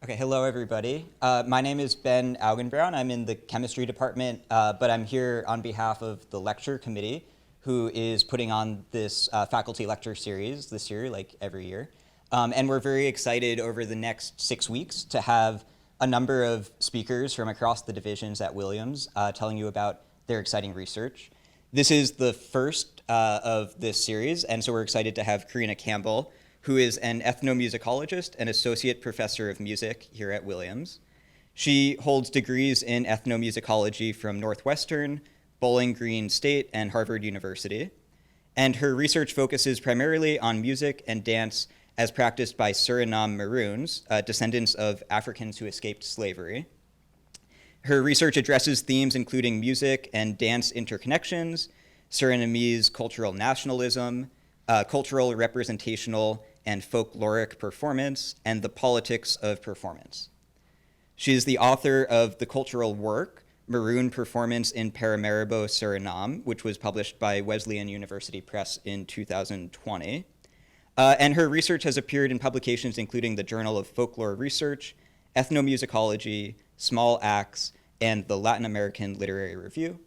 Okay, hello everybody. My name is Ben Augenbraun. I'm in the chemistry department, but I'm here on behalf of the lecture committee, who is putting on this faculty lecture series this year, like every year. And we're very excited over the next 6 weeks to have a number of speakers from across the divisions at Williams telling you about their exciting research. This is the first of this series, and so we're excited to have Corinna Campbell, who is an ethnomusicologist and associate professor of music here at Williams. She holds degrees in ethnomusicology from Northwestern, Bowling Green State, and Harvard University. And her research focuses primarily on music and dance as practiced by Suriname Maroons, descendants of Africans who escaped slavery. Her research addresses themes including music and dance interconnections, Surinamese cultural nationalism, cultural representational and folkloric performance, and the politics of performance. She is the author of the cultural work, Maroon Performance in Paramaribo, Suriname, which was published by Wesleyan University Press in 2020. And her research has appeared in publications including the Journal of Folklore Research, Ethnomusicology, Small Acts, and the Latin American Literary Review.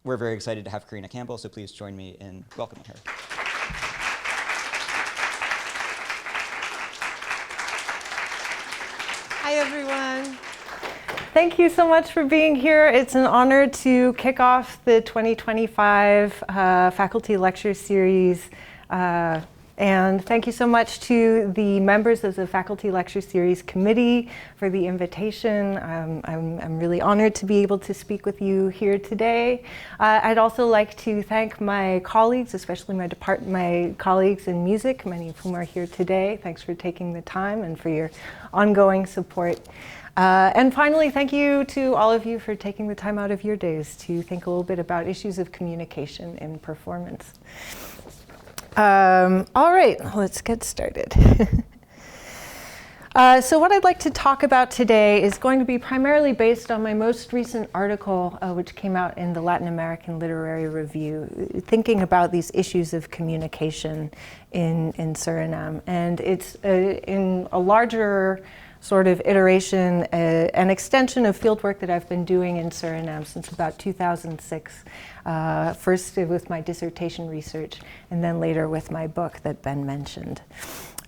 We're very excited to have Corinna Campbell, so please join me in welcoming her. Hi, everyone. Thank you so much for being here. It's an honor to kick off the 2025 faculty lecture series. And thank you so much to the members of the Faculty Lecture Series Committee for the invitation. I'm really honored to be able to speak with you here today. I'd also like to thank my colleagues, especially my colleagues in music, many of whom are here today. Thanks for taking the time and for your ongoing support. And finally, thank you to all of you for taking the time out of your days to think a little bit about issues of communication in performance. All right, let's get started. So what I'd like to talk about today is going to be primarily based on my most recent article, which came out in the Latin American Literary Review, thinking about these issues of communication in Suriname. And it's in a larger sort of iteration, an extension of fieldwork that I've been doing in Suriname since about 2006. First with my dissertation research, and then later with my book that Ben mentioned.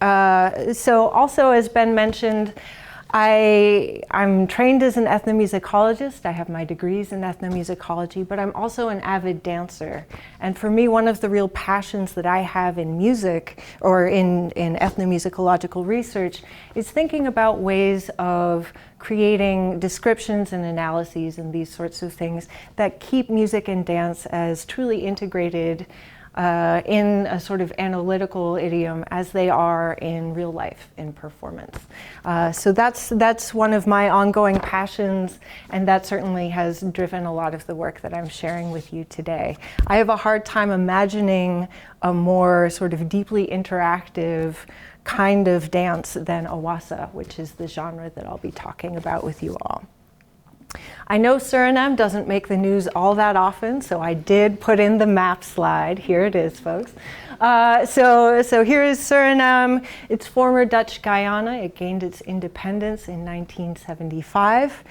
So also, as Ben mentioned, I'm trained as an ethnomusicologist. I have my degrees in ethnomusicology, but I'm also an avid dancer. And for me, one of the real passions that I have in music or in ethnomusicological research is thinking about ways of creating descriptions and analyses and these sorts of things that keep music and dance as truly integrated in a sort of analytical idiom as they are in real life, in performance. So that's one of my ongoing passions, and that certainly has driven a lot of the work that I'm sharing with you today. I have a hard time imagining a more sort of deeply interactive kind of dance than awasa, which is the genre that I'll be talking about with you all. I know Suriname doesn't make the news all that often, so I did put in the map slide. Here it is, folks. So here is Suriname. It's former Dutch Guyana. It gained its independence in 1975.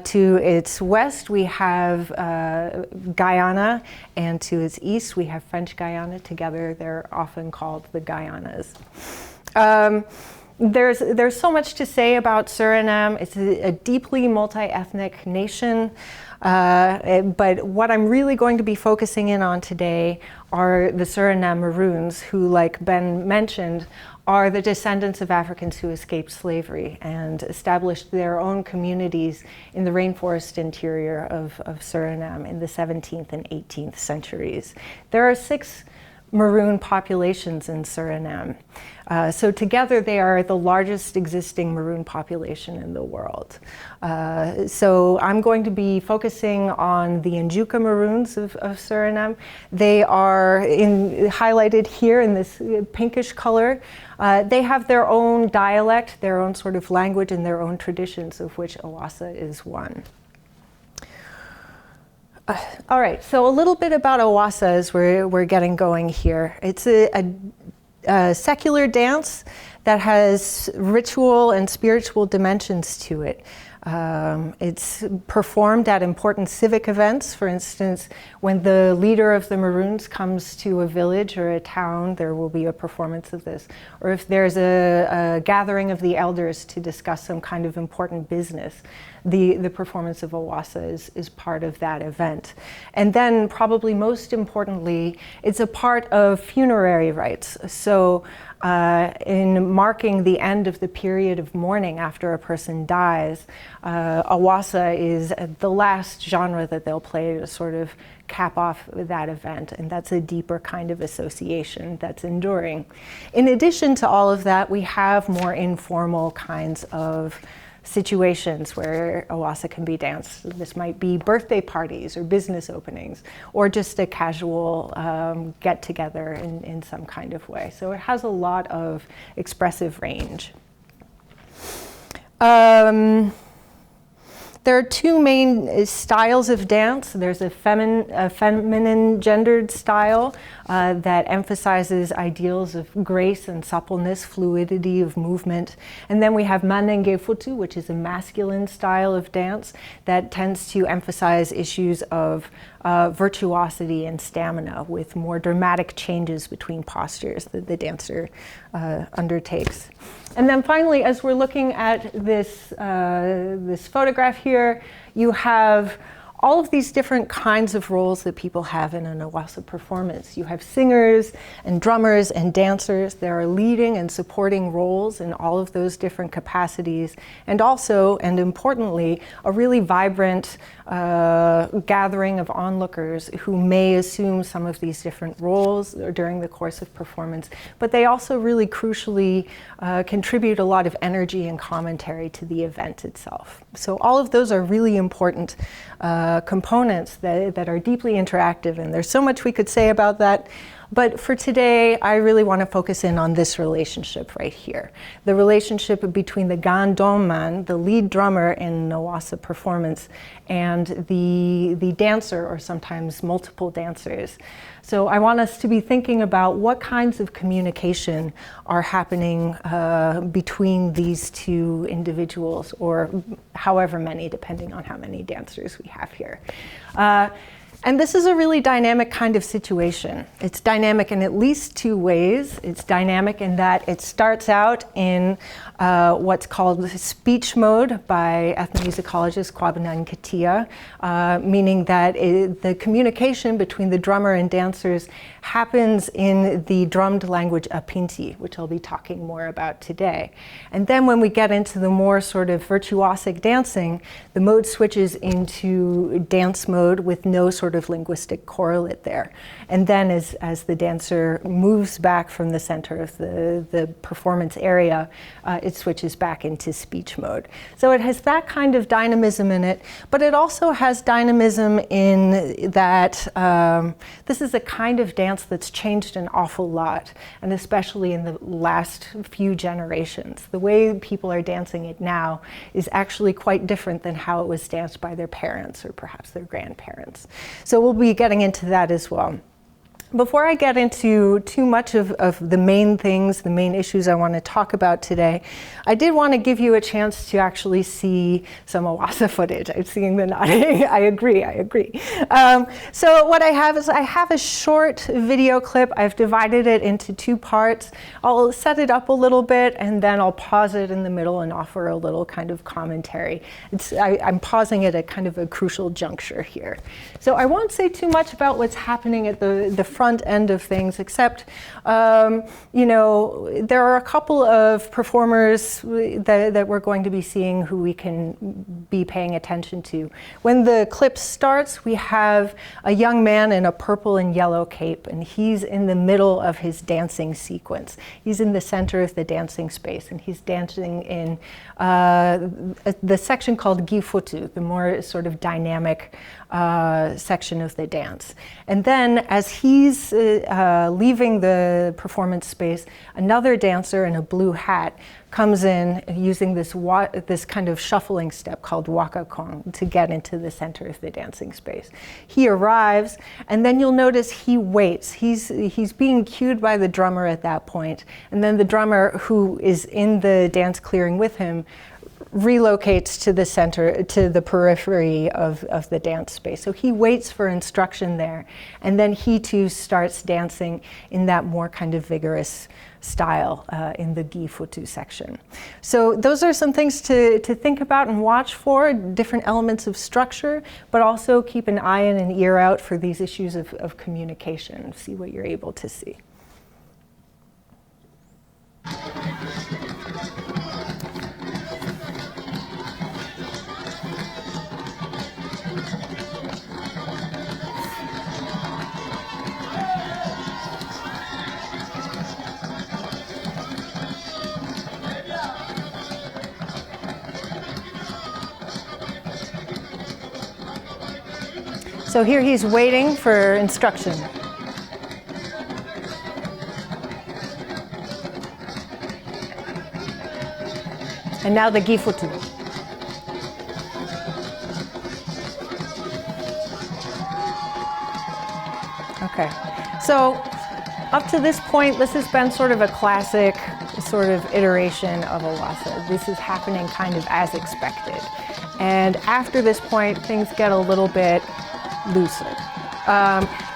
To its west, we have Guyana, and to its east, we have French Guyana. Together, they're often called the Guyanas. There's so much to say about Suriname. It's a deeply multi-ethnic nation, but what I'm really going to be focusing in on today are the Suriname Maroons, who, like Ben mentioned, are the descendants of Africans who escaped slavery and established their own communities in the rainforest interior of Suriname in the 17th and 18th centuries. There are 6 Maroon populations in Suriname. So together they are the largest existing Maroon population in the world. So I'm going to be focusing on the Njuka Maroons of Suriname. They are highlighted here in this pinkish color. They have their own dialect, their own sort of language, and their own traditions, of which awasa is one. All right, so a little bit about awasa as we're getting going here. It's a secular dance that has ritual and spiritual dimensions to it. It's performed at important civic events. For instance, when the leader of the Maroons comes to a village or a town, there will be a performance of this. Or if there's a gathering of the elders to discuss some kind of important business, the performance of awasa is part of that event. And then probably most importantly, it's a part of funerary rites. So in marking the end of the period of mourning after a person dies, awasa is the last genre that they'll play to sort of cap off that event, and that's a deeper kind of association that's enduring. In addition to all of that, we have more informal kinds of situations where awasa can be danced. This might be birthday parties or business openings, or just a casual get-together in some kind of way. So it has a lot of expressive range. There are two main styles of dance. There's a feminine gendered style that emphasizes ideals of grace and suppleness, fluidity of movement. And then we have manenge futu, which is a masculine style of dance that tends to emphasize issues of virtuosity and stamina, with more dramatic changes between postures that the dancer undertakes. And then finally, as we're looking at this, this photograph here, you have all of these different kinds of roles that people have in an awasa performance. You have singers and drummers and dancers. There are leading and supporting roles in all of those different capacities. And also, and importantly, a really vibrant gathering of onlookers who may assume some of these different roles during the course of performance. But they also really crucially contribute a lot of energy and commentary to the event itself. So all of those are really important components that are deeply interactive, and there's so much we could say about that. But for today, I really want to focus in on this relationship right here. The relationship between the gandomman, the lead drummer in an awasa performance, and the dancer, or sometimes multiple dancers. So I want us to be thinking about what kinds of communication are happening between these two individuals, or however many, depending on how many dancers we have here. And this is a really dynamic kind of situation. It's dynamic in at least two ways. It's dynamic in that it starts out in what's called speech mode by ethnomusicologist Kwabanan Katia, meaning that the communication between the drummer and dancers happens in the drummed language apinti, which I'll be talking more about today. And then when we get into the more sort of virtuosic dancing, the mode switches into dance mode with no sort of linguistic correlate there. And then as the dancer moves back from the center of the performance area, it switches back into speech mode. So it has that kind of dynamism in it, but it also has dynamism in that this is a kind of dance that's changed an awful lot, and especially in the last few generations. The way people are dancing it now is actually quite different than how it was danced by their parents or perhaps their grandparents. So we'll be getting into that as well. Before I get into too much of the main things, the main issues I want to talk about today, I did want to give you a chance to actually see some awasa footage. I'm seeing the nodding. I agree. So what I have is I have a short video clip. I've divided it into two parts. I'll set it up a little bit, and then I'll pause it in the middle and offer a little kind of commentary. I'm pausing it at kind of a crucial juncture here. So I won't say too much about what's happening at the front end of things, except, there are a couple of performers that we're going to be seeing who we can be paying attention to. When the clip starts, we have a young man in a purple and yellow cape, and he's in the middle of his dancing sequence. He's in the center of the dancing space, and he's dancing in the section called gifutu, the more sort of dynamic section of the dance. And then as he's he's leaving the performance space, another dancer in a blue hat comes in using this kind of shuffling step called waka kong to get into the center of the dancing space. He arrives, and then you'll notice he waits. He's being cued by the drummer at that point, and then the drummer who is in the dance clearing with him relocates to the center, to the periphery of the dance space. So he waits for instruction there, and then he too starts dancing in that more kind of vigorous style in the gifutu section. So those are some things to think about and watch for, different elements of structure, but also keep an eye and an ear out for these issues of communication, see what you're able to see. So here he's waiting for instruction. And now the gifutu. Okay, so up to this point, this has been sort of a classic sort of iteration of awasa. This is happening kind of as expected. And after this point, things get a little bit looser.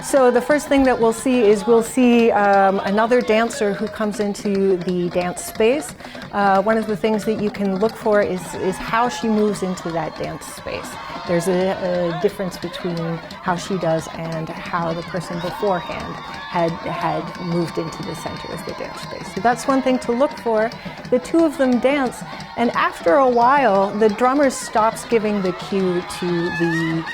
So the first thing that we'll see is another dancer who comes into the dance space. One of the things that you can look for is how she moves into that dance space. There's a difference between how she does and how the person beforehand had moved into the center of the dance space. So that's one thing to look for. The two of them dance, and after a while, the drummer stops giving the cue to the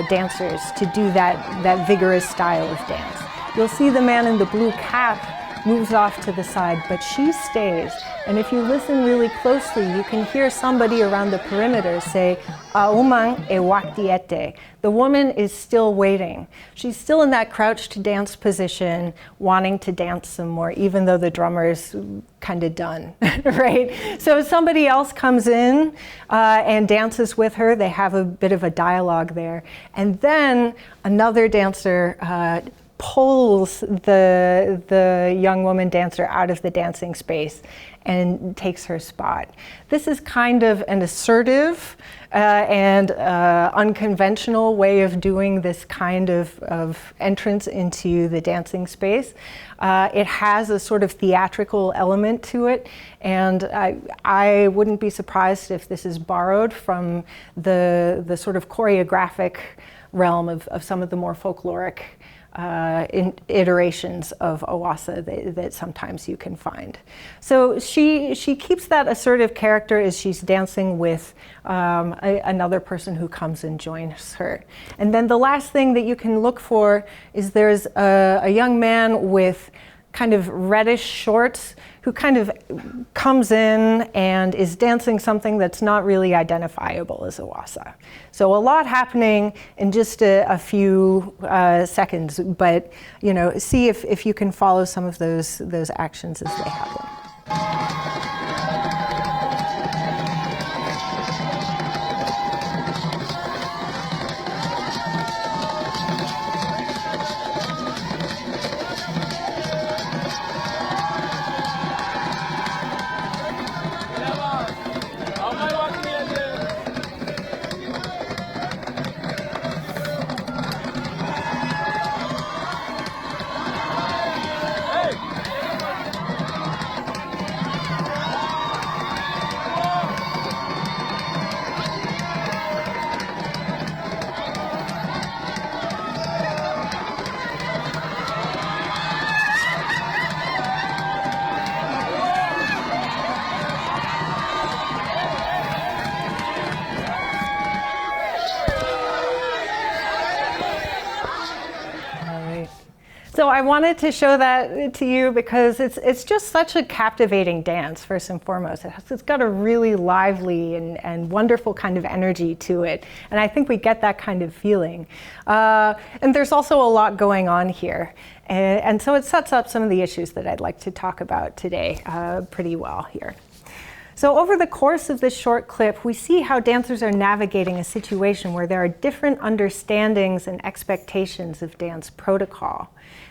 dancers to do that vigorous style of dance. You'll see the man in the blue cap moves off to the side, but she stays. And if you listen really closely, you can hear somebody around the perimeter say, "Aumang e waktiete." The woman is still waiting. She's still in that crouched dance position, wanting to dance some more, even though the drummer's kind of done, right? So somebody else comes in and dances with her. They have a bit of a dialogue there. And then another dancer pulls the young woman dancer out of the dancing space and takes her spot. This is kind of an assertive and unconventional way of doing this kind of entrance into the dancing space. It has a sort of theatrical element to it, and I wouldn't be surprised if this is borrowed from the sort of choreographic realm of some of the more folkloric iterations of awasa that sometimes you can find. So she keeps that assertive character as she's dancing with another person who comes and joins her. And then the last thing that you can look for is there's a young man with kind of reddish shorts who kind of comes in and is dancing something that's not really identifiable as awasa. So a lot happening in just a few seconds, but see if you can follow some of those actions as they happen. So I wanted to show that to you because it's just such a captivating dance, first and foremost. It's got a really lively and wonderful kind of energy to it. And I think we get that kind of feeling. And there's also a lot going on here. And so it sets up some of the issues that I'd like to talk about today pretty well here. So over the course of this short clip, we see how dancers are navigating a situation where there are different understandings and expectations of dance protocol.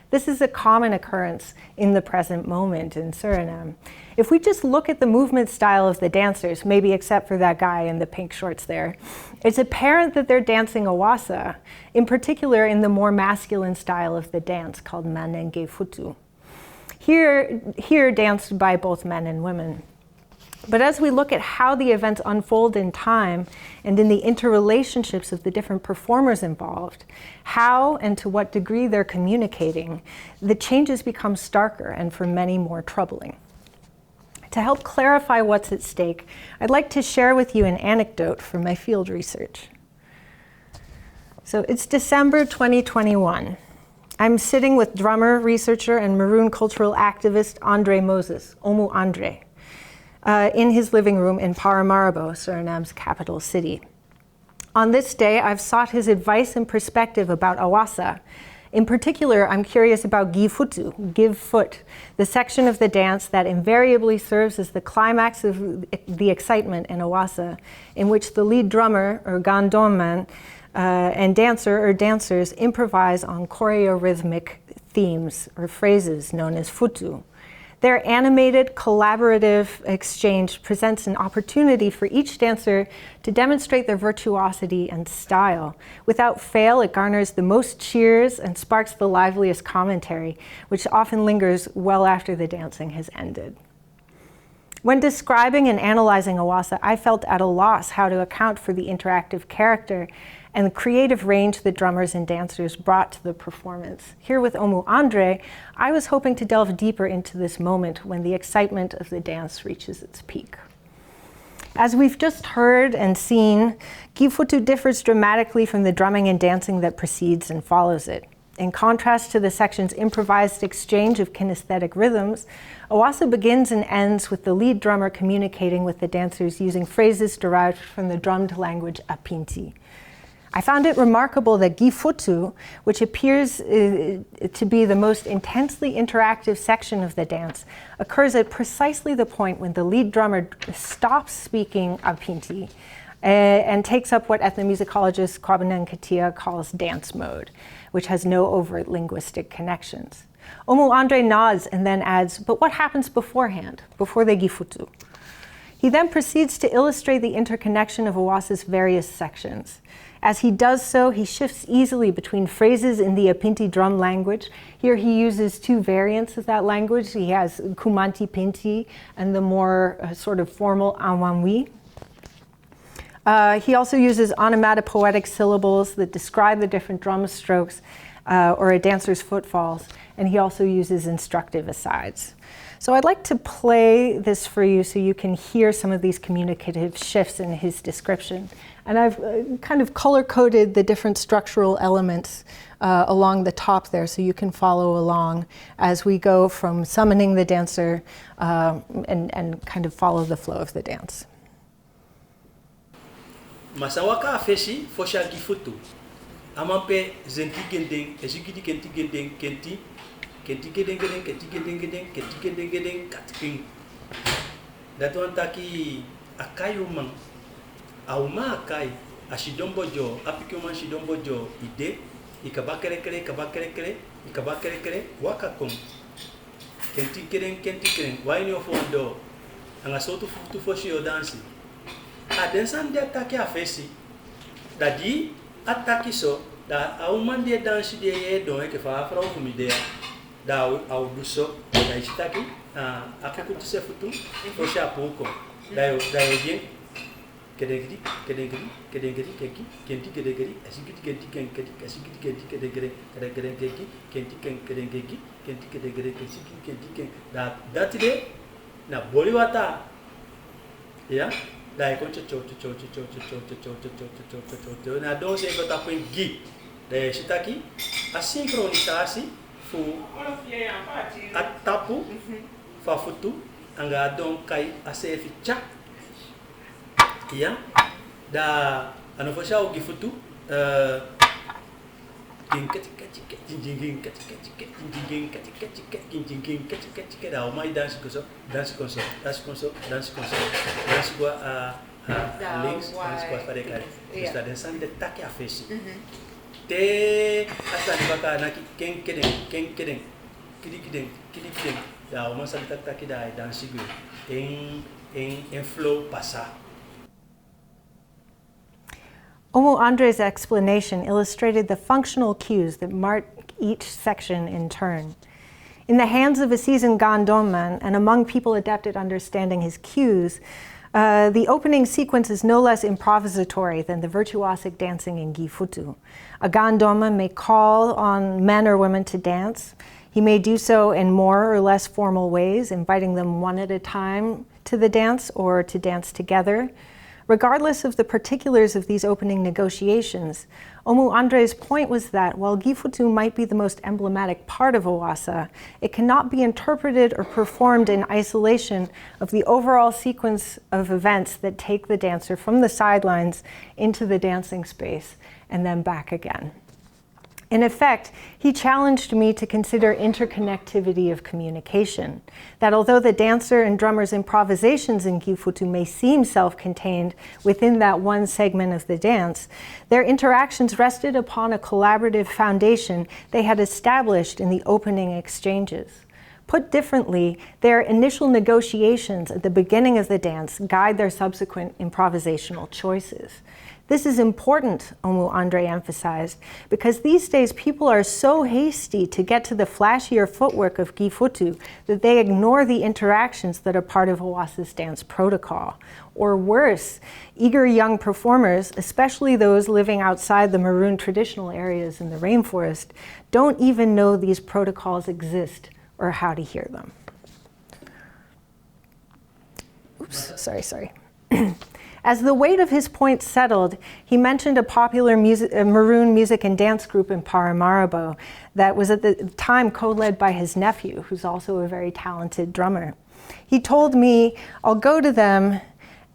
This is a common occurrence in the present moment in Suriname. If we just look at the movement style of the dancers, maybe except for that guy in the pink shorts there, it's apparent that they're dancing awasa, in particular in the more masculine style of the dance called manenge futu. Here danced by both men and women. But as we look at how the events unfold in time and in the interrelationships of the different performers involved, how and to what degree they're communicating, the changes become starker and for many more troubling. To help clarify what's at stake, I'd like to share with you an anecdote from my field research. So it's December 2021. I'm sitting with drummer, researcher, and Maroon cultural activist Andre Moses, Omu Andre, in his living room in Paramaribo, Suriname's capital city. On this day, I've sought his advice and perspective about awasa. In particular, I'm curious about gifutu, give foot, the section of the dance that invariably serves as the climax of the excitement in awasa, in which the lead drummer, or gandoman, and dancer or dancers improvise on choreo-rhythmic themes or phrases known as futu. Their animated, collaborative exchange presents an opportunity for each dancer to demonstrate their virtuosity and style. Without fail, it garners the most cheers and sparks the liveliest commentary, which often lingers well after the dancing has ended. When describing and analyzing awasa, I felt at a loss how to account for the interactive character and the creative range the drummers and dancers brought to the performance. Here with Omu Andre, I was hoping to delve deeper into this moment when the excitement of the dance reaches its peak. As we've just heard and seen, gifutu differs dramatically from the drumming and dancing that precedes and follows it. In contrast to the section's improvised exchange of kinesthetic rhythms, awasa begins and ends with the lead drummer communicating with the dancers using phrases derived from the drummed language apinti. I found it remarkable that gifutu, which appears to be the most intensely interactive section of the dance, occurs at precisely the point when the lead drummer stops speaking apinti and takes up what ethnomusicologist Corinna calls dance mode, which has no overt linguistic connections. Omu Andre nods and then adds, but what happens beforehand, before the gifutu? He then proceeds to illustrate the interconnection of awasa's various sections. As he does so, he shifts easily between phrases in the apinti drum language. Here he uses two variants of that language. He has kumanti pinti and the more sort of formal awanwi. He also uses onomatopoetic syllables that describe the different drum strokes or a dancer's footfalls, and he also uses instructive asides. So I'd like to play this for you so you can hear some of these communicative shifts in his description. And I've kind of color-coded the different structural elements along the top there so you can follow along as we go from summoning the dancer and kind of follow the flow of the dance. Masawaka afeshi fosha gifutu. Amampe zenki gendeng, ezigidi kenti gendeng, kenti gedeng gedeng, kenti gedeng gedeng, kenti gedeng gedeng, katking. Datuan taki akayu mang. Auma akai ashidombo jo, apikuma shidombo jo ide, ikabakere kere, wakakom. Kenti gedeng, waini ofondo. Angasotu futu foshi odansi. Adensan de ataki afesi. Dadi ataki so da auman de dansi de ye don ke fa afra ofumidea. Da au duso da ishitaki akakutu se futu foshi apoko. Da yo bien kedegri keki kenti kedegri asigiti kenti kenti asigiti kenti kedegri kenti kedegri kenti da datide na boliwata ya da ko cho na don se ko tapin gi da shitaki asynchronisasi fu atapu fa futu anga don kai asefi cha ya da anofasha o gifutu da o mai dance koso dance gua links dance gua pada kali está dançando de taque a face te asa di baka na ken kiden da o masa taque da dance gua em flow passa. Omo Andre's explanation illustrated the functional cues that mark each section in turn. In the hands of a seasoned gandoman and among people adept at understanding his cues, the opening sequence is no less improvisatory than the virtuosic dancing in Gifutu. A gandoma may call on men or women to dance. He may do so in more or less formal ways, inviting them one at a time to the dance or to dance together. Regardless of the particulars of these opening negotiations, Omu Andre's point was that while Gifutu might be the most emblematic part of awasa, it cannot be interpreted or performed in isolation of the overall sequence of events that take the dancer from the sidelines into the dancing space and then back again. In effect, he challenged me to consider interconnectivity of communication, that although the dancer and drummer's improvisations in Gifutu may seem self-contained within that one segment of the dance, their interactions rested upon a collaborative foundation they had established in the opening exchanges. Put differently, their initial negotiations at the beginning of the dance guide their subsequent improvisational choices. This is important, Omu Andre emphasized, because these days people are so hasty to get to the flashier footwork of Gifutu that they ignore the interactions that are part of awasa's dance protocol. Or worse, eager young performers, especially those living outside the Maroon traditional areas in the rainforest, don't even know these protocols exist or how to hear them. Oops, sorry. As the weight of his point settled, he mentioned a popular Maroon music and dance group in Paramaribo that was at the time co-led by his nephew, who's also a very talented drummer. He told me, I'll go to them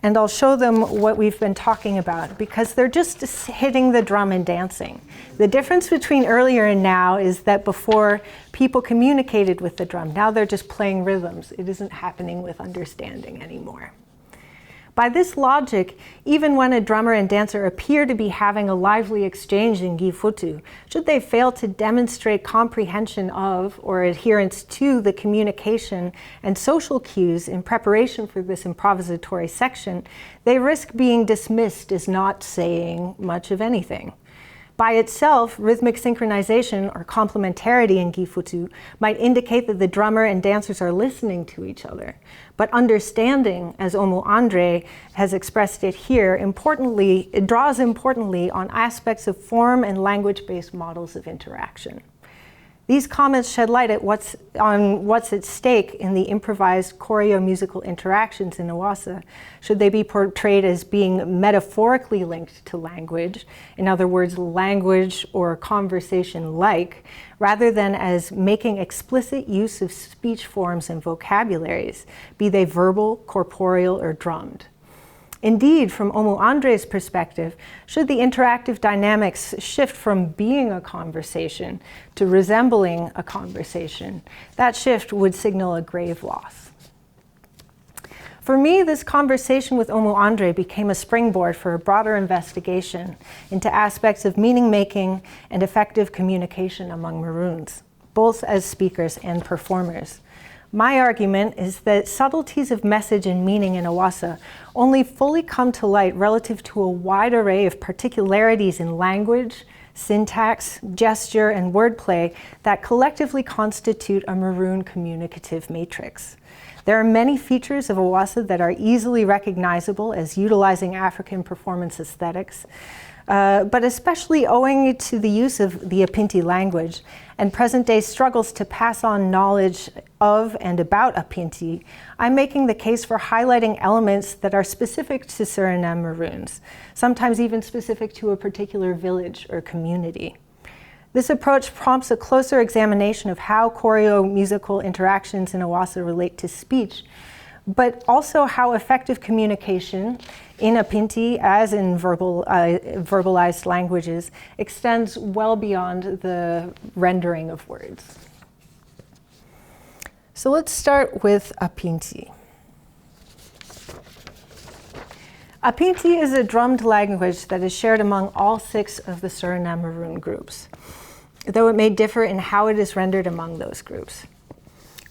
and I'll show them what we've been talking about, because they're just hitting the drum and dancing. The difference between earlier and now is that before people communicated with the drum, now they're just playing rhythms. It isn't happening with understanding anymore. By this logic, even when a drummer and dancer appear to be having a lively exchange in Gifutu, should they fail to demonstrate comprehension of or adherence to the communication and social cues in preparation for this improvisatory section, they risk being dismissed as not saying much of anything. By itself, rhythmic synchronization or complementarity in Gifutu might indicate that the drummer and dancers are listening to each other. But understanding, as Omu Andre has expressed it here, it draws importantly on aspects of form and language-based models of interaction. These comments shed light on what's at stake in the improvised choreo-musical interactions in awasa, should they be portrayed as being metaphorically linked to language, in other words, language or conversation-like, rather than as making explicit use of speech forms and vocabularies, be they verbal, corporeal, or drummed. Indeed, from Omu Andre's perspective, should the interactive dynamics shift from being a conversation to resembling a conversation, that shift would signal a grave loss. For me, this conversation with Omu Andre became a springboard for a broader investigation into aspects of meaning-making and effective communication among Maroons, both as speakers and performers. My argument is that subtleties of message and meaning in awasa only fully come to light relative to a wide array of particularities in language, syntax, gesture, and wordplay that collectively constitute a Maroon communicative matrix. There are many features of awasa that are easily recognizable as utilizing African performance aesthetics, but especially owing to the use of the apinti language and present-day struggles to pass on knowledge of and about apinti, I'm making the case for highlighting elements that are specific to Suriname Maroons, sometimes even specific to a particular village or community. This approach prompts a closer examination of how choreo-musical interactions in awasa relate to speech, but also how effective communication in apinti, as in verbalized languages, extends well beyond the rendering of words. So let's start with apinti. Apinti is a drummed language that is shared among all 6 of the Suriname Maroon groups, though it may differ in how it is rendered among those groups.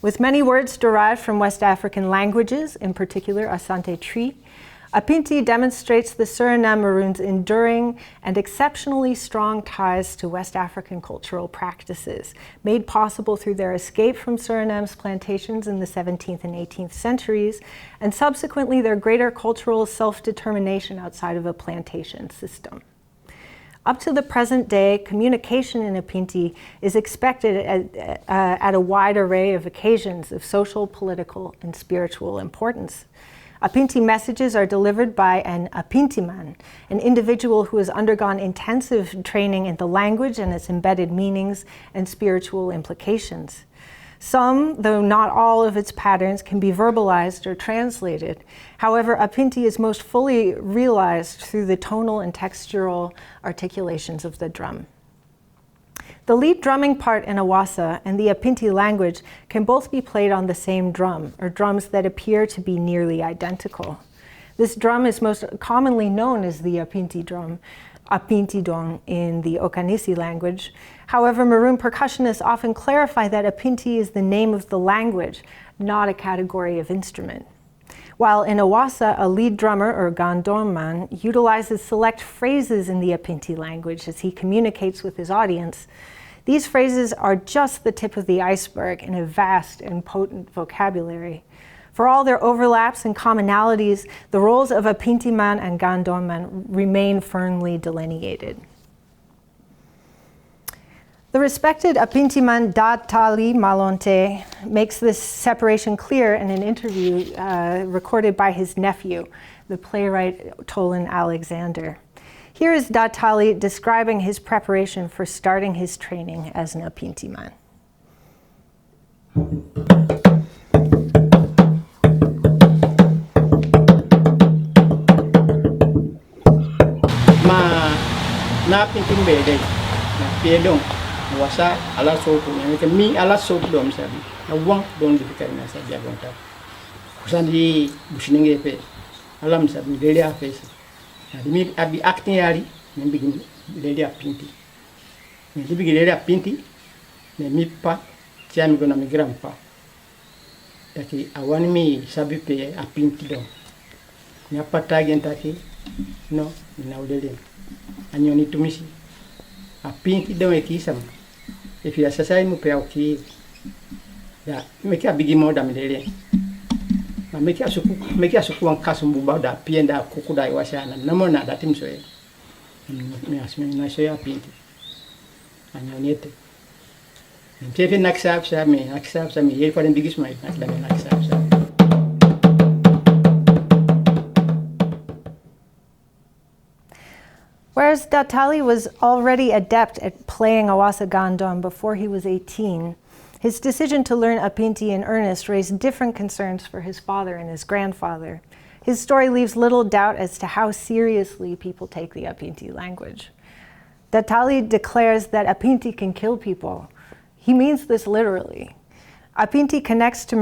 With many words derived from West African languages, in particular Asante Tree, apinti demonstrates the Suriname Maroons' enduring and exceptionally strong ties to West African cultural practices, made possible through their escape from Suriname's plantations in the 17th and 18th centuries, and subsequently their greater cultural self-determination outside of a plantation system. Up to the present day, communication in apinti is expected at a wide array of occasions of social, political, and spiritual importance. Apinti messages are delivered by an apintiman, an individual who has undergone intensive training in the language and its embedded meanings and spiritual implications. Some, though not all of its patterns, can be verbalized or translated. However, apinti is most fully realized through the tonal and textural articulations of the drum. The lead drumming part in awasa and the apinti language can both be played on the same drum, or drums that appear to be nearly identical. This drum is most commonly known as the apinti drum, apinti dong in the Okanisi language. However, Maroon percussionists often clarify that apinti is the name of the language, not a category of instrument. While in awasa, a lead drummer, or gandorman, utilizes select phrases in the apinti language as he communicates with his audience, these phrases are just the tip of the iceberg in a vast and potent vocabulary. For all their overlaps and commonalities, the roles of apintiman and gandorman remain firmly delineated. The respected apintiman Datali Malonte makes this separation clear in an interview recorded by his nephew, the playwright Tolan Alexander. Here is Datali describing his preparation for starting his training as an apintiman. Na pinting bede na piedong wasa ala sopo na mi ala sopo dom sabi na wang don di kai na sabi agonta kusandi bushininge pe alam sabi dele afes na mi abi acting yari mi bigi dele apinti mi bigi dele apinti ne mi pa tiami gona mi grandpa taki awani mi sabi pe apinti dom ni apata gentaki no na udele anyoni tumisi apinti dom ekisam e fia sasai mu pe oki ya meki abigi moda midele na meki asuku an kasumbu bauda pienda kukuda iwashana namona datimso e me asmi na shoya apinti anyoniete mtefe naksapsa me yel kwa bigisma naksapsa. Whereas Datali was already adept at playing awasa gandom before he was 18, his decision to learn apinti in earnest raised different concerns for his father and his grandfather. His story leaves little doubt as to how seriously people take the apinti language. Datali declares that apinti can kill people. He means this literally. Apinti connects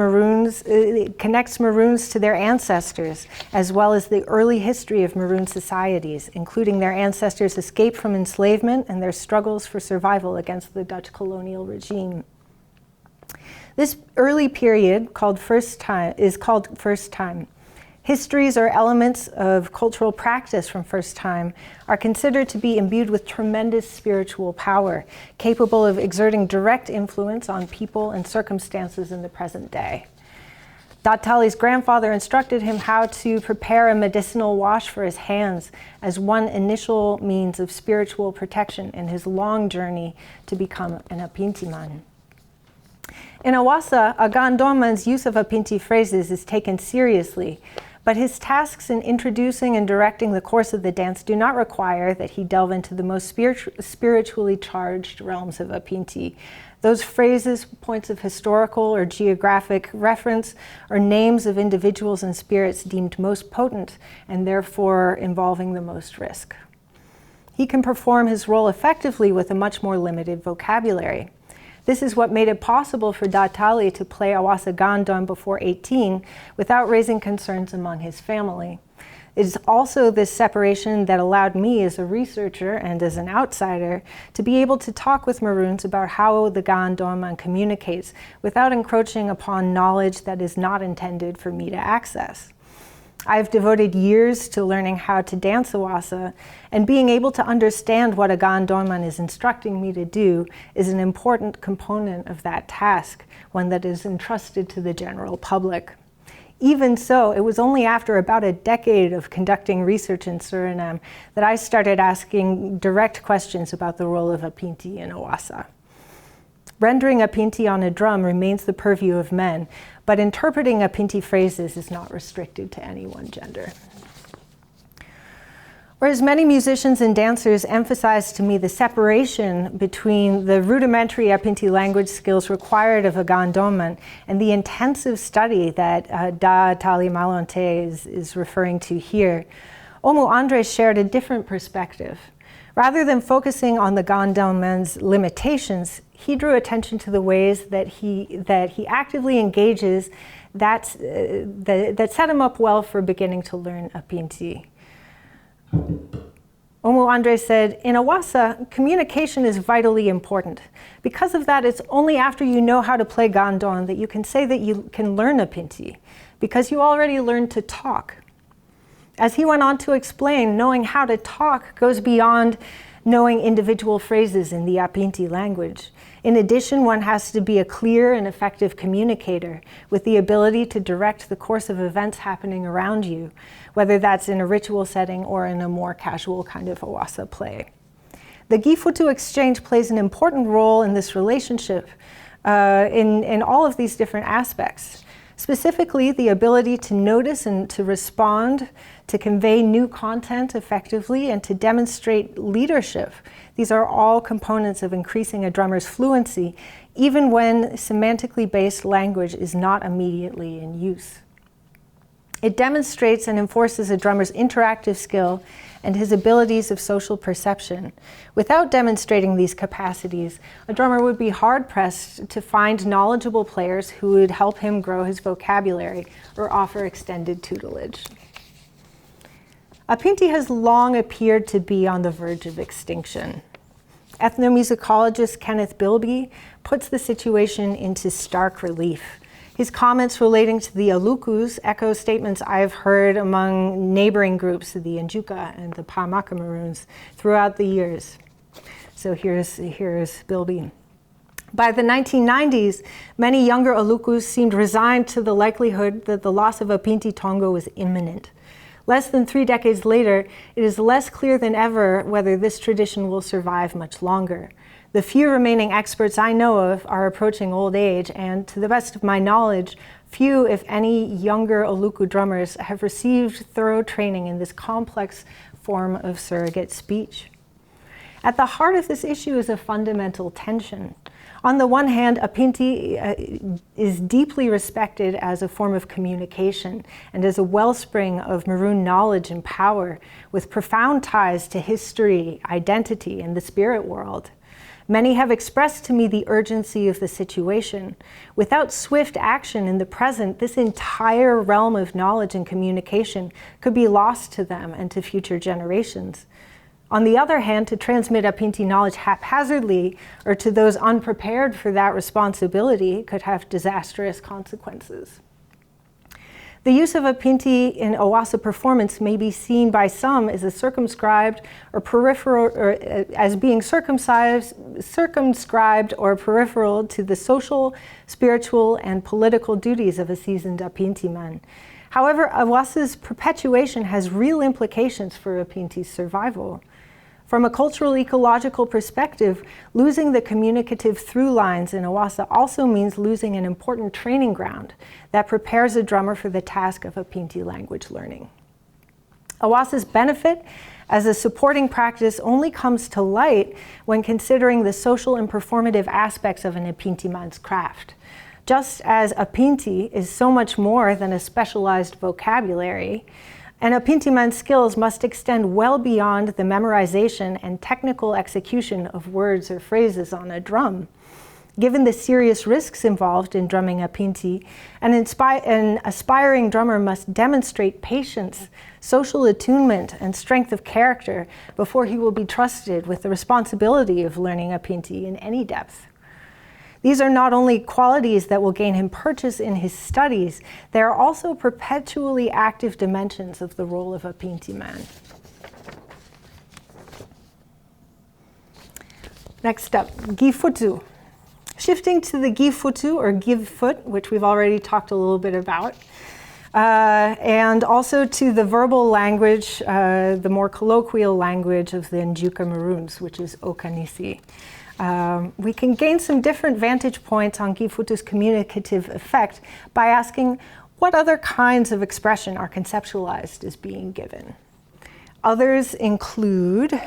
Maroons to their ancestors, as well as the early history of Maroon societies, including their ancestors' escape from enslavement and their struggles for survival against the Dutch colonial regime. This early period is called First Time. Histories or elements of cultural practice from First Time are considered to be imbued with tremendous spiritual power, capable of exerting direct influence on people and circumstances in the present day. Datali's grandfather instructed him how to prepare a medicinal wash for his hands as one initial means of spiritual protection in his long journey to become an apintiman. In awasa, a gandorman's use of apinti phrases is taken seriously, but his tasks in introducing and directing the course of the dance do not require that he delve into the most spiritually charged realms of apinti. Those phrases, points of historical or geographic reference, or names of individuals and spirits deemed most potent and therefore involving the most risk. He can perform his role effectively with a much more limited vocabulary. This is what made it possible for Datali to play awasa gandon before 18 without raising concerns among his family. It is also this separation that allowed me as a researcher and as an outsider to be able to talk with Maroons about how the gandon communicates without encroaching upon knowledge that is not intended for me to access. I've devoted years to learning how to dance awasa, and being able to understand what a gandonman is instructing me to do is an important component of that task, one that is entrusted to the general public. Even so, it was only after about a decade of conducting research in Suriname that I started asking direct questions about the role of apinti in awasa. Rendering apinti on a drum remains the purview of men, but interpreting apinti phrases is not restricted to any one gender. Whereas many musicians and dancers emphasize to me the separation between the rudimentary apinti language skills required of a gandonman and the intensive study that Datali Malonte is referring to here, Omu Andre shared a different perspective. Rather than focusing on the gandonman's limitations, he drew attention to the ways that he actively engages that set him up well for beginning to learn apinti. Omu Andre said, in awasa, communication is vitally important. Because of that, it's only after you know how to play gandon that you can say that you can learn apinti, because you already learned to talk. As he went on to explain, knowing how to talk goes beyond knowing individual phrases in the apinti language. In addition, one has to be a clear and effective communicator with the ability to direct the course of events happening around you, whether that's in a ritual setting or in a more casual kind of awasa play. The Gifutu exchange plays an important role in this relationship in all of these different aspects. Specifically, the ability to notice and to respond, to convey new content effectively, and to demonstrate leadership. These are all components of increasing a drummer's fluency, even when semantically based language is not immediately in use. It demonstrates and enforces a drummer's interactive skill and his abilities of social perception. Without demonstrating these capacities, a drummer would be hard-pressed to find knowledgeable players who would help him grow his vocabulary or offer extended tutelage. Apinti has long appeared to be on the verge of extinction. Ethnomusicologist Kenneth Bilby puts the situation into stark relief. His comments relating to the Alukus echo statements I've heard among neighboring groups, the Njuka and the Pamaka Maroons, throughout the years. So here's Bilby. By the 1990s, many younger Alukus seemed resigned to the likelihood that the loss of Apinti Tongo was imminent. Less than 3 decades later, it is less clear than ever whether this tradition will survive much longer. The few remaining experts I know of are approaching old age, and to the best of my knowledge, few, if any, younger Aluku drummers have received thorough training in this complex form of surrogate speech. At the heart of this issue is a fundamental tension. On the one hand, apinti is deeply respected as a form of communication and as a wellspring of Maroon knowledge and power, with profound ties to history, identity, and the spirit world. Many have expressed to me the urgency of the situation. Without swift action in the present, this entire realm of knowledge and communication could be lost to them and to future generations. On the other hand, to transmit apinti knowledge haphazardly or to those unprepared for that responsibility could have disastrous consequences. The use of apinti in awasa performance may be seen by some as a circumscribed or peripheral, or as being circumscribed or peripheral to the social, spiritual, and political duties of a seasoned apinti man. However, awasa's perpetuation has real implications for apinti's survival. From a cultural ecological perspective, losing the communicative through lines in awasa also means losing an important training ground that prepares a drummer for the task of apinti language learning. Awasa's benefit as a supporting practice only comes to light when considering the social and performative aspects of an apinti man's craft. Just as apinti is so much more than a specialized vocabulary, an apinti man's skills must extend well beyond the memorization and technical execution of words or phrases on a drum. Given the serious risks involved in drumming apinti, an aspiring drummer must demonstrate patience, social attunement, and strength of character before he will be trusted with the responsibility of learning apinti in any depth. These are not only qualities that will gain him purchase in his studies, they are also perpetually active dimensions of the role of a apinti man. Next up, gifutu. Shifting to the gifutu or give foot, which we've already talked a little bit about, and also to the verbal language, the more colloquial language of the Njuka Maroons, which is Okanisi. We can gain some different vantage points on gifutu's communicative effect by asking what other kinds of expression are conceptualized as being given. Others include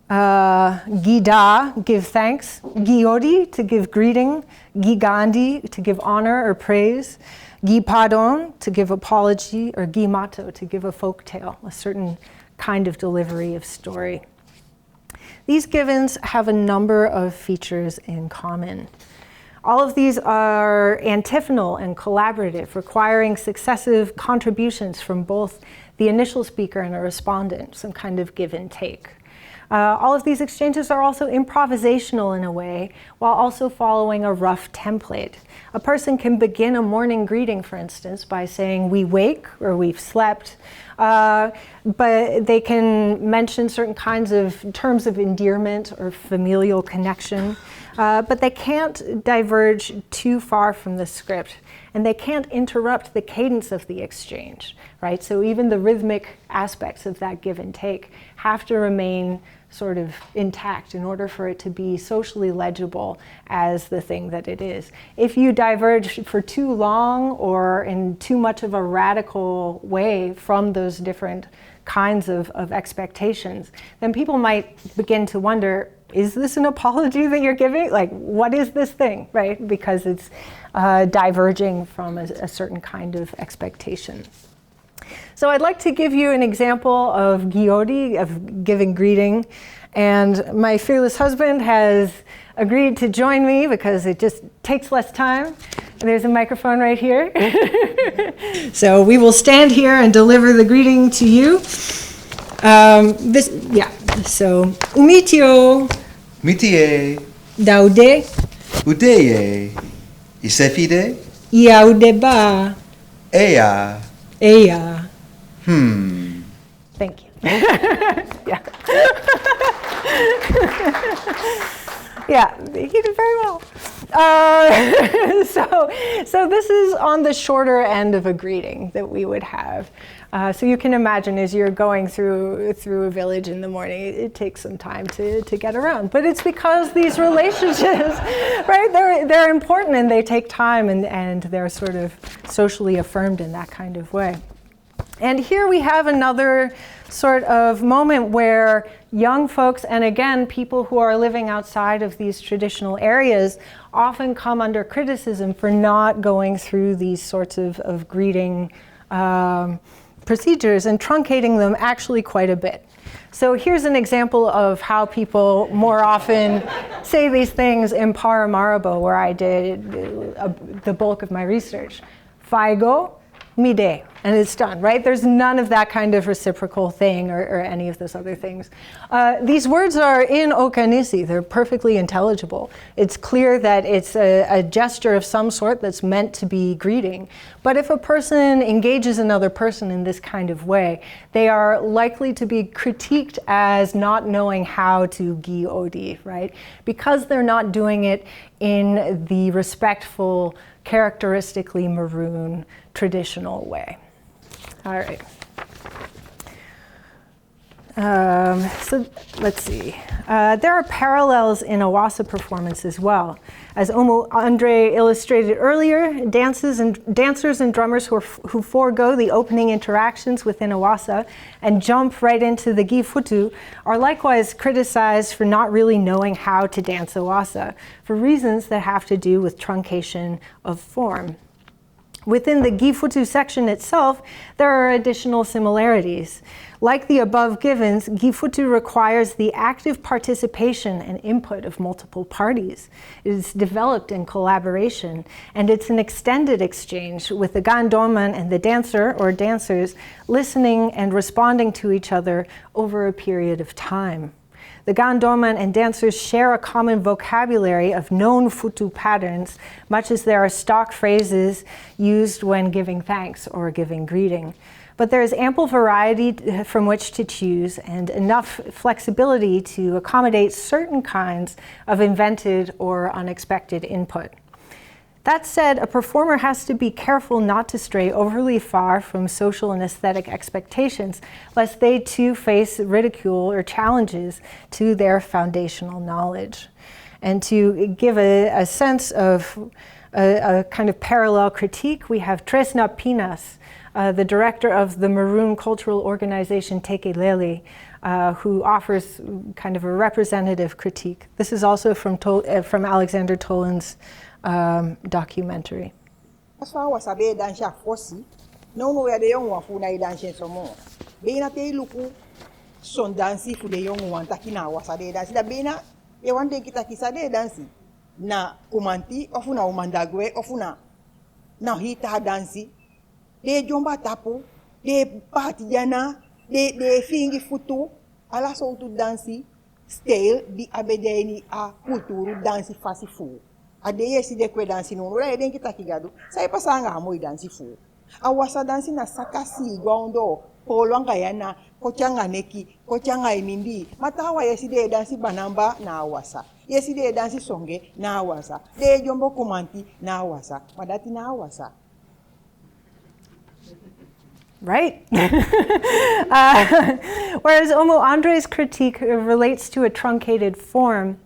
gida, give thanks, giodi, to give greeting, gigandi, to give honor or praise, gipadon, to give apology, or gimato, to give a folk tale, a certain kind of delivery of story. These givens have a number of features in common. All of these are antiphonal and collaborative, requiring successive contributions from both the initial speaker and a respondent, some kind of give and take. All of these exchanges are also improvisational in a way, while also following a rough template. A person can begin a morning greeting, for instance, by saying, "We wake," or "We've slept," but they can mention certain kinds of terms of endearment or familial connection, but they can't diverge too far from the script, and they can't interrupt the cadence of the exchange, right? So even the rhythmic aspects of that give and take have to remain sort of intact in order for it to be socially legible as the thing that it is. If you diverge for too long or in too much of a radical way from those different kinds of expectations, then people might begin to wonder, is this an apology that you're giving? Like, what is this thing, right? Because it's diverging from a certain kind of expectation. So I'd like to give you an example of giodi, of giving greeting, and my fearless husband has agreed to join me because it just takes less time. There's a microphone right here. So we will stand here and deliver the greeting to you. So umitio, Mitie, daude, udeye, isefide, iaudeba, ea, eya. Thank you. Yeah. Yeah, he did very well. So this is on the shorter end of a greeting that we would have. So you can imagine as you're going through a village in the morning, it takes some time to get around. But it's because these relationships, right, they're important and they take time and they're sort of socially affirmed in that kind of way. And here we have another sort of moment where young folks, and again, people who are living outside of these traditional areas, often come under criticism for not going through these sorts of greeting procedures and truncating them actually quite a bit. So here's an example of how people more often say these things in Paramaribo, where I did the bulk of my research. Faigo, mide, and it's done, right? There's none of that kind of reciprocal thing or any of those other things. These words are in Okanisi. They're perfectly intelligible. It's clear that it's a gesture of some sort that's meant to be greeting. But if a person engages another person in this kind of way, they are likely to be critiqued as not knowing how to gi odi, right? Because they're not doing it in the respectful, characteristically Maroon, traditional way. All right. So let's see. There are parallels in awasa performance as well. As Andre illustrated earlier, dancers and drummers who forego the opening interactions within awasa and jump right into the gifutu are likewise criticized for not really knowing how to dance awasa, for reasons that have to do with truncation of form. Within the gifutu section itself, there are additional similarities. Like the above givens, gifutu requires the active participation and input of multiple parties. It is developed in collaboration, and it's an extended exchange with the gandoman and the dancer or dancers listening and responding to each other over a period of time. The gandoman and dancers share a common vocabulary of known futu patterns, much as there are stock phrases used when giving thanks or giving greeting. But there is ample variety from which to choose and enough flexibility to accommodate certain kinds of invented or unexpected input. That said, a performer has to be careful not to stray overly far from social and aesthetic expectations, lest they too face ridicule or challenges to their foundational knowledge. And to give a sense of a kind of parallel critique, we have Tresna Pinas, the director of the Maroon cultural organization Tekelele, who offers kind of a representative critique. This is also from Alexander Toland's documentary. As far as I dance a fosi, no where the young one who I dance some more. Being a luku, son dancing for the young one, Takina was a day dance. The Bena, a one day Kitakisa day dancing. Na Kumanti, of una Umandagwe, of una. Now he ta dancing. They jumba tapu, they partiana, they fingi futu, ala so to dancing. Still, the abedeni a kulturu dancing fasifu. Adeye si de kwe dansi no ora eden kita kigado sai pasanga amo dansi fu awasa dansi na sakasi gondo polwanga yana kochanga neki kochanga inindi matawa yesi de dansi banamba na awasa yesi de dansi songe na awasa de jombo kumanti na awasa madati na awasa. Right. Whereas Andre's critique relates to a truncated form,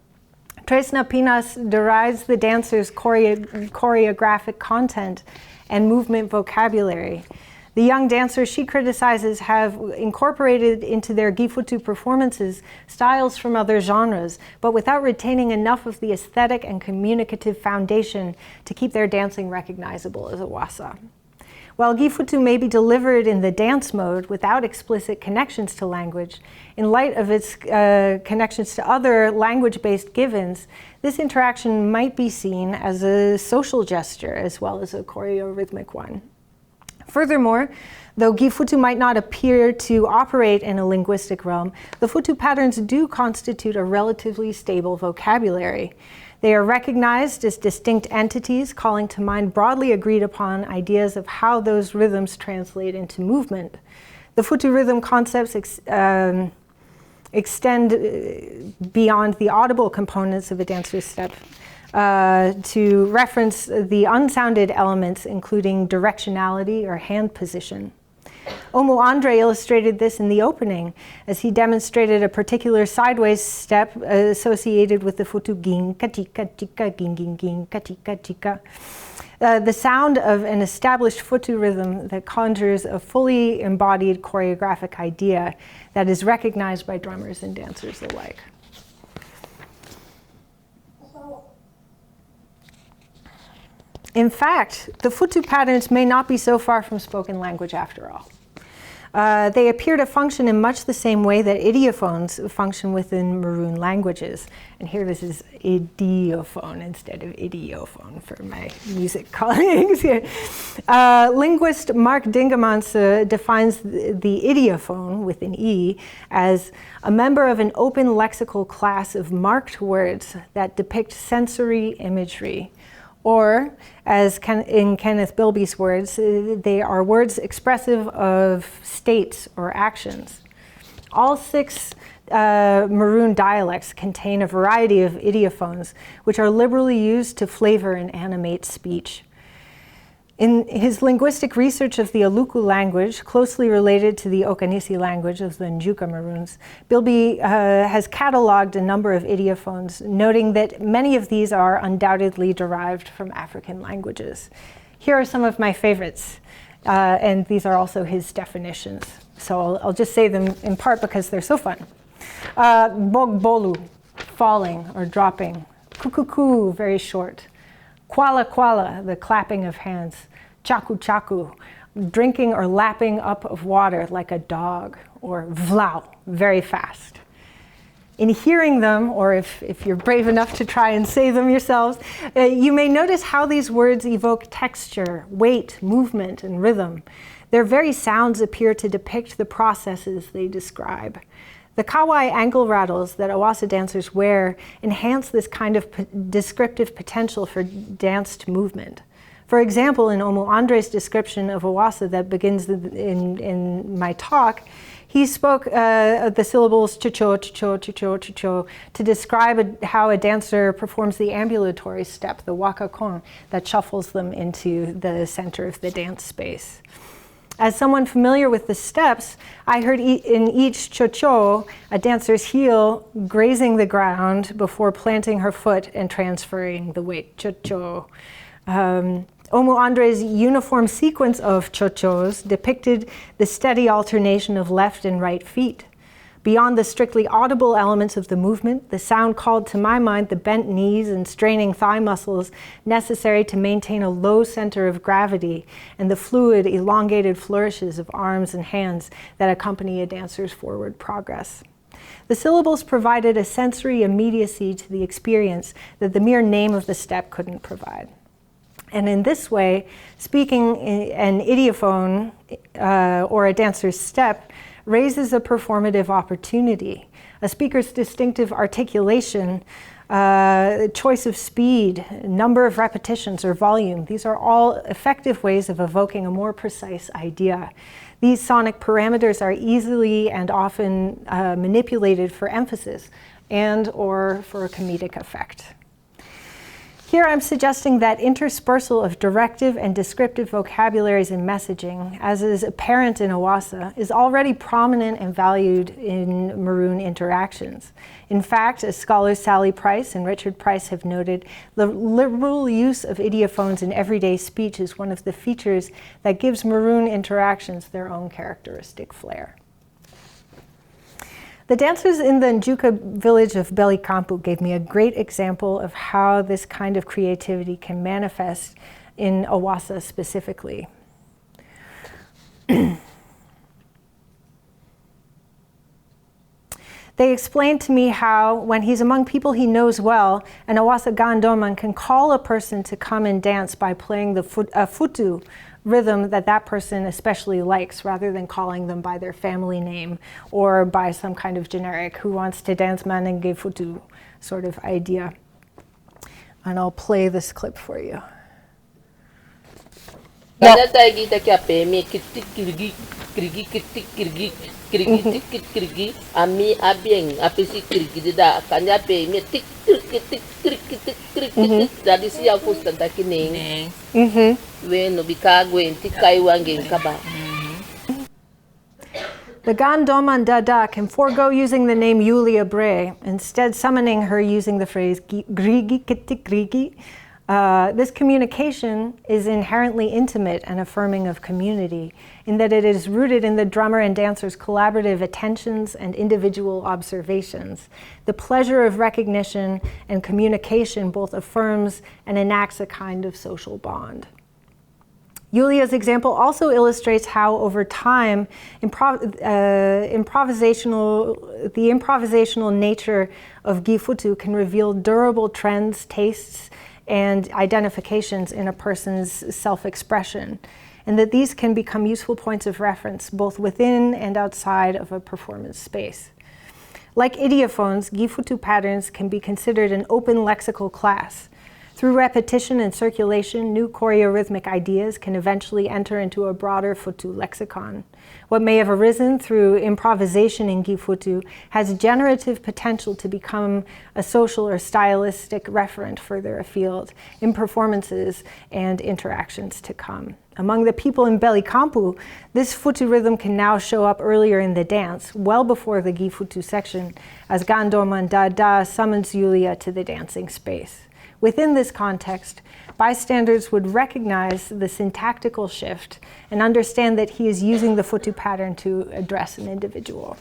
Tresna Pinas derides the dancer's choreographic content and movement vocabulary. The young dancers she criticizes have incorporated into their gifutu performances styles from other genres, but without retaining enough of the aesthetic and communicative foundation to keep their dancing recognizable as awasa. While gifutu may be delivered in the dance mode without explicit connections to language, in light of its connections to other language-based givens, this interaction might be seen as a social gesture as well as a choreo-rhythmic one. Furthermore, though gifutu might not appear to operate in a linguistic realm, the futu patterns do constitute a relatively stable vocabulary. They are recognized as distinct entities, calling to mind broadly agreed upon ideas of how those rhythms translate into movement. The futu rhythm concepts extend beyond the audible components of a dancer's step to reference the unsounded elements, including directionality or hand position. Andre illustrated this in the opening as he demonstrated a particular sideways step associated with the futu ging, katika, tika, ging, ging, ging, katika, tika. The sound of an established futu rhythm that conjures a fully embodied choreographic idea that is recognized by drummers and dancers alike. In fact, the futu patterns may not be so far from spoken language after all. They appear to function in much the same way that idiophones function within Maroon languages. And here this is idiophone instead of idiophone for my music colleagues here. Linguist Mark Dingemans defines the idiophone, with an E, as a member of an open lexical class of marked words that depict sensory imagery. Or, as in Kenneth Bilby's words, they are words expressive of states or actions. All 6 Maroon dialects contain a variety of idiophones, which are liberally used to flavor and animate speech. In his linguistic research of the Aluku language, closely related to the Okanisi language of the Njuka Maroons, Bilby has cataloged a number of idiophones, noting that many of these are undoubtedly derived from African languages. Here are some of my favorites, and these are also his definitions. So I'll just say them in part because they're so fun. Bogbolu, falling or dropping. Kukuku, very short. Kwala kwala, the clapping of hands. Chaku chaku, drinking or lapping up of water like a dog. Or vlau, very fast. In hearing them, or if you're brave enough to try and say them yourselves, you may notice how these words evoke texture, weight, movement, and rhythm. Their very sounds appear to depict the processes they describe. The kawai ankle rattles that awasa dancers wear enhance this kind of descriptive potential for danced movement. For example, in Omo Andre's description of awasa that begins in my talk, he spoke the syllables cho-cho, cho-cho, cho-cho, cho-cho to describe how a dancer performs the ambulatory step, the waka kon, that shuffles them into the center of the dance space. As someone familiar with the steps, I heard in each cho-cho a dancer's heel grazing the ground before planting her foot and transferring the weight, cho-cho. Omo Andre's uniform sequence of cho-chos depicted the steady alternation of left and right feet. Beyond the strictly audible elements of the movement, the sound called to my mind the bent knees and straining thigh muscles necessary to maintain a low center of gravity and the fluid, elongated flourishes of arms and hands that accompany a dancer's forward progress. The syllables provided a sensory immediacy to the experience that the mere name of the step couldn't provide. And in this way, speaking an idiophone or a dancer's step raises a performative opportunity. A speaker's distinctive articulation, choice of speed, number of repetitions or volume, these are all effective ways of evoking a more precise idea. These sonic parameters are easily and often manipulated for emphasis and or for a comedic effect. Here I'm suggesting that interspersal of directive and descriptive vocabularies in messaging, as is apparent in awasa, is already prominent and valued in Maroon interactions. In fact, as scholars Sally Price and Richard Price have noted, the liberal use of idiophones in everyday speech is one of the features that gives Maroon interactions their own characteristic flair. The dancers in the Njuka village of Belikampu gave me a great example of how this kind of creativity can manifest in awasa specifically. They explained to me how, when he's among people he knows well, an awasa gandoman can call a person to come and dance by playing the futu rhythm that person especially likes, rather than calling them by their family name or by some kind of generic who wants to dance manenge futu sort of idea. And I'll play this clip for you. The Gandoman Dada can forego using the name Yulia Bray, instead summoning her using the phrase grigi kitik grigi. This communication is inherently intimate and affirming of community, in that it is rooted in the drummer and dancer's collaborative attentions and individual observations. The pleasure of recognition and communication both affirms and enacts a kind of social bond. Yulia's example also illustrates how, over time, the improvisational nature of gifutu can reveal durable trends, tastes, and identifications in a person's self-expression, and that these can become useful points of reference both within and outside of a performance space. Like idiophones, gifutu patterns can be considered an open lexical class. Through repetition and circulation, new choreo-rhythmic ideas can eventually enter into a broader Futu lexicon. What may have arisen through improvisation in Gifutu has generative potential to become a social or stylistic referent further afield in performances and interactions to come. Among the people in Belikampu, this Futu rhythm can now show up earlier in the dance, well before the Gifutu section, as Gandoman Dada summons Yulia to the dancing space. Within this context, bystanders would recognize the syntactical shift and understand that he is using the Futu pattern to address an individual.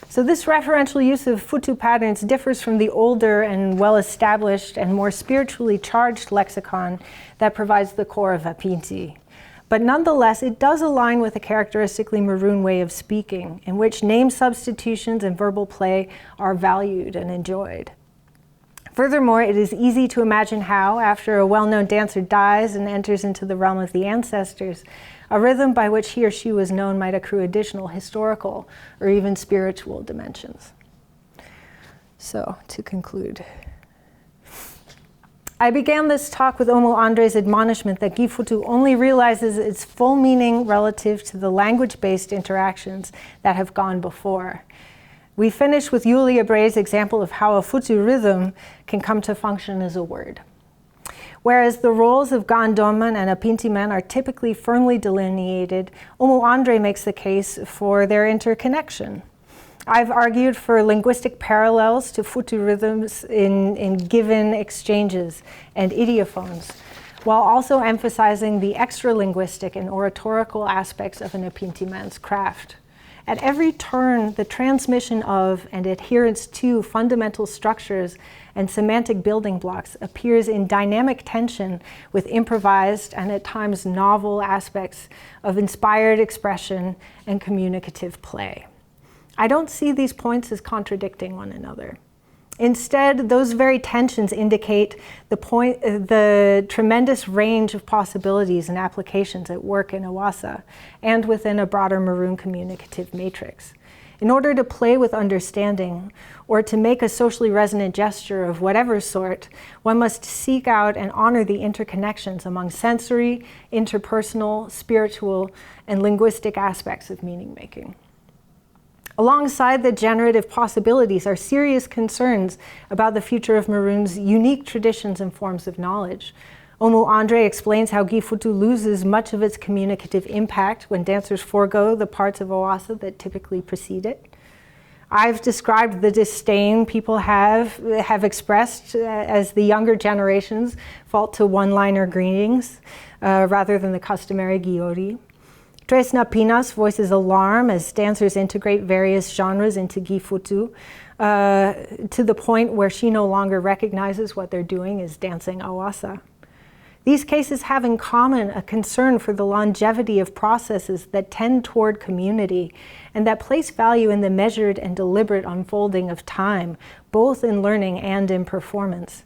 So this referential use of Futu patterns differs from the older and well-established and more spiritually charged lexicon that provides the core of apinti. But nonetheless, it does align with a characteristically Maroon way of speaking, in which name substitutions and verbal play are valued and enjoyed. Furthermore, it is easy to imagine how, after a well-known dancer dies and enters into the realm of the ancestors, a rhythm by which he or she was known might accrue additional historical or even spiritual dimensions. So, to conclude, I began this talk with Omo Andre's admonishment that Gifutu only realizes its full meaning relative to the language-based interactions that have gone before. We finished with Yulia Bray's example of how a Futu rhythm can come to function as a word. Whereas the roles of Gandoman and apinti men are typically firmly delineated, Omo Andre makes the case for their interconnection. I've argued for linguistic parallels to Futu rhythms in given exchanges and idiophones, while also emphasizing the extra-linguistic and oratorical aspects of an apinti man's craft. At every turn, the transmission of and adherence to fundamental structures and semantic building blocks appears in dynamic tension with improvised and at times novel aspects of inspired expression and communicative play. I don't see these points as contradicting one another. Instead, those very tensions indicate the tremendous range of possibilities and applications at work in awasa and within a broader Maroon communicative matrix. In order to play with understanding or to make a socially resonant gesture of whatever sort, one must seek out and honor the interconnections among sensory, interpersonal, spiritual, and linguistic aspects of meaning making. Alongside the generative possibilities are serious concerns about the future of Maroon's unique traditions and forms of knowledge. Omo Andre explains how Gifutu loses much of its communicative impact when dancers forego the parts of awasa that typically precede it. I've described the disdain people have expressed as the younger generations fall to one-liner greetings rather than the customary giori. Tresna Pinas voices alarm as dancers integrate various genres into Gifutu to the point where she no longer recognizes what they're doing is dancing awasa. These cases have in common a concern for the longevity of processes that tend toward community and that place value in the measured and deliberate unfolding of time, both in learning and in performance.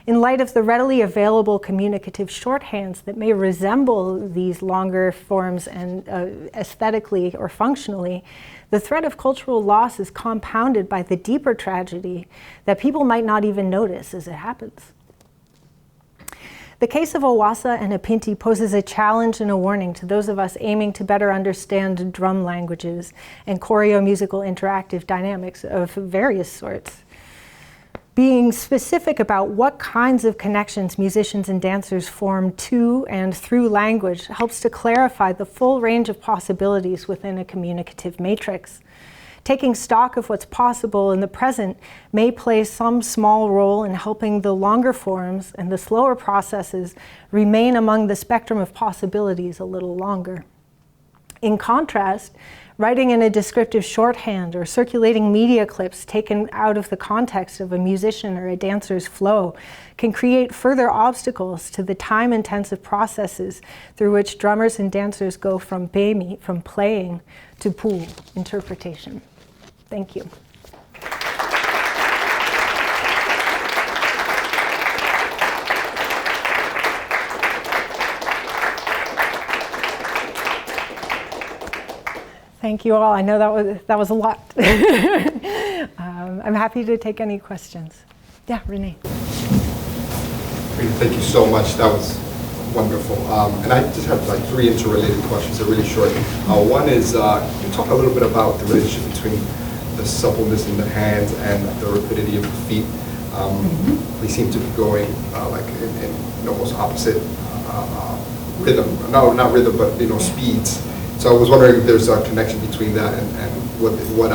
In light of the readily available communicative shorthands that may resemble these longer forms and aesthetically or functionally, the threat of cultural loss is compounded by the deeper tragedy that people might not even notice as it happens. The case of awasa and apinti poses a challenge and a warning to those of us aiming to better understand drum languages and choreo-musical interactive dynamics of various sorts. Being specific about what kinds of connections musicians and dancers form to and through language helps to clarify the full range of possibilities within a communicative matrix. Taking stock of what's possible in the present may play some small role in helping the longer forms and the slower processes remain among the spectrum of possibilities a little longer. In contrast, writing in a descriptive shorthand or circulating media clips taken out of the context of a musician or a dancer's flow can create further obstacles to the time-intensive processes through which drummers and dancers go from pemi, from playing, to pu, interpretation. Thank you. Thank you all. I know that was a lot. I'm happy to take any questions. Yeah, Renee. Thank you so much. That was wonderful. And I just have like 3 interrelated questions. They're really short. One is, you talk a little bit about the relationship between the suppleness in the hands and the rapidity of the feet. We seem to be going like in almost opposite rhythm. No, not rhythm, but speeds. So I was wondering if there's a connection between that and what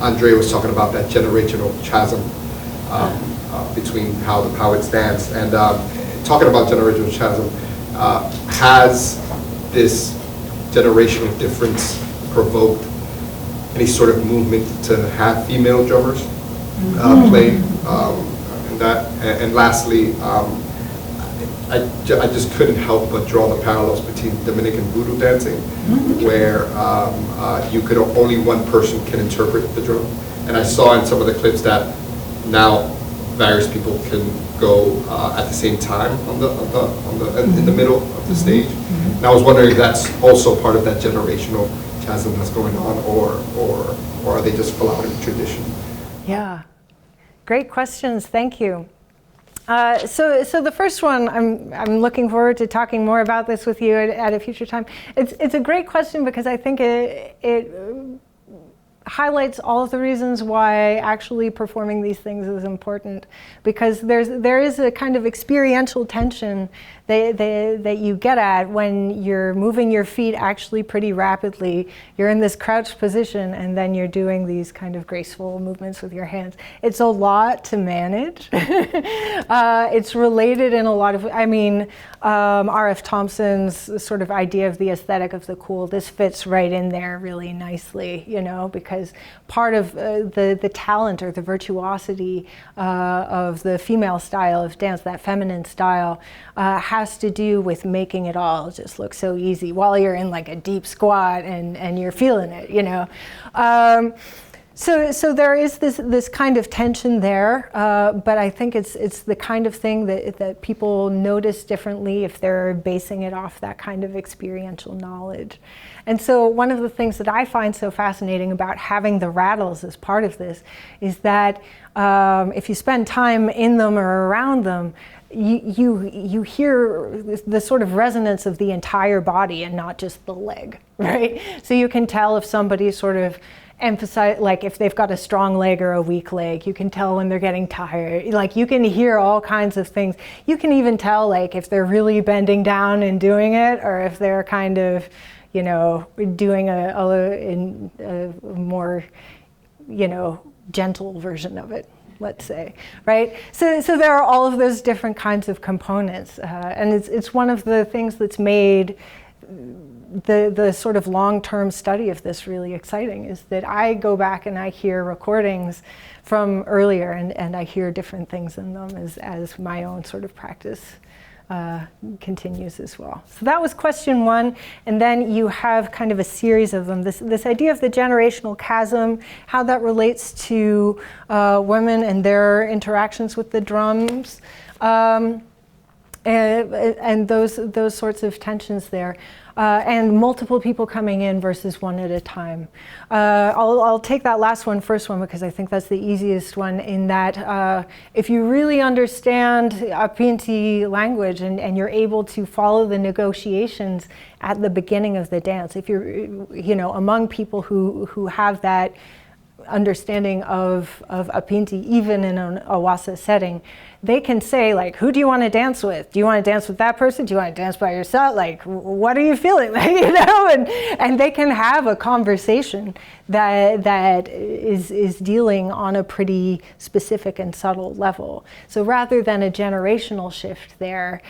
Andre was talking about, that generational chasm between how it's danced. And talking about generational chasm, has this generational difference provoked any sort of movement to have female drummers play in that? And lastly, I just couldn't help but draw the parallels between Dominican voodoo dancing, where only one person can interpret the drum. And I saw in some of the clips that now various people can go at the same time in the middle of the stage. And I was wondering if that's also part of that generational chasm that's going on, or are they just following tradition? Yeah, great questions. Thank you. So the first one, I'm looking forward to talking more about this with you at a future time. It's a great question because I think it highlights all of the reasons why actually performing these things is important, because there is a kind of experiential tension that you get at when you're moving your feet actually pretty rapidly. You're in this crouched position and then you're doing these kind of graceful movements with your hands. It's a lot to manage. It's related in a lot of, R.F. Thompson's sort of idea of the aesthetic of the cool, this fits right in there really nicely, because part of the talent or the virtuosity of the female style of dance, that feminine style, has to do with making it all just look so easy while you're in like a deep squat and you're feeling it, So there is this kind of tension there, but I think it's the kind of thing that people notice differently if they're basing it off that kind of experiential knowledge. And so one of the things that I find so fascinating about having the rattles as part of this is that if you spend time in them or around them, you hear the sort of resonance of the entire body and not just the leg, right? So you can tell if somebody's sort of emphasize, like if they've got a strong leg or a weak leg. You can tell when they're getting tired. Like you can hear all kinds of things. You can even tell like if they're really bending down and doing it, or if they're kind of, doing a more, gentle version of it, let's say, right? So there are all of those different kinds of components, and it's one of the things that's made the sort of long-term study of this really exciting, is that I go back and I hear recordings from earlier and I hear different things in them as my own sort of practice continues as well. So that was question one, and then you have kind of a series of them. This idea of the generational chasm, how that relates to women and their interactions with the drums, and those sorts of tensions there. And multiple people coming in versus one at a time. I'll take that last one, first one, because I think that's the easiest one, in that if you really understand apinti language and you're able to follow the negotiations at the beginning of the dance, if you're among people who have that understanding of apinti, even in an awasa setting, they can say, like, who do you want to dance with? Do you want to dance with that person? Do you want to dance by yourself? Like, what are you feeling? And they can have a conversation that is dealing on a pretty specific and subtle level. So rather than a generational shift there,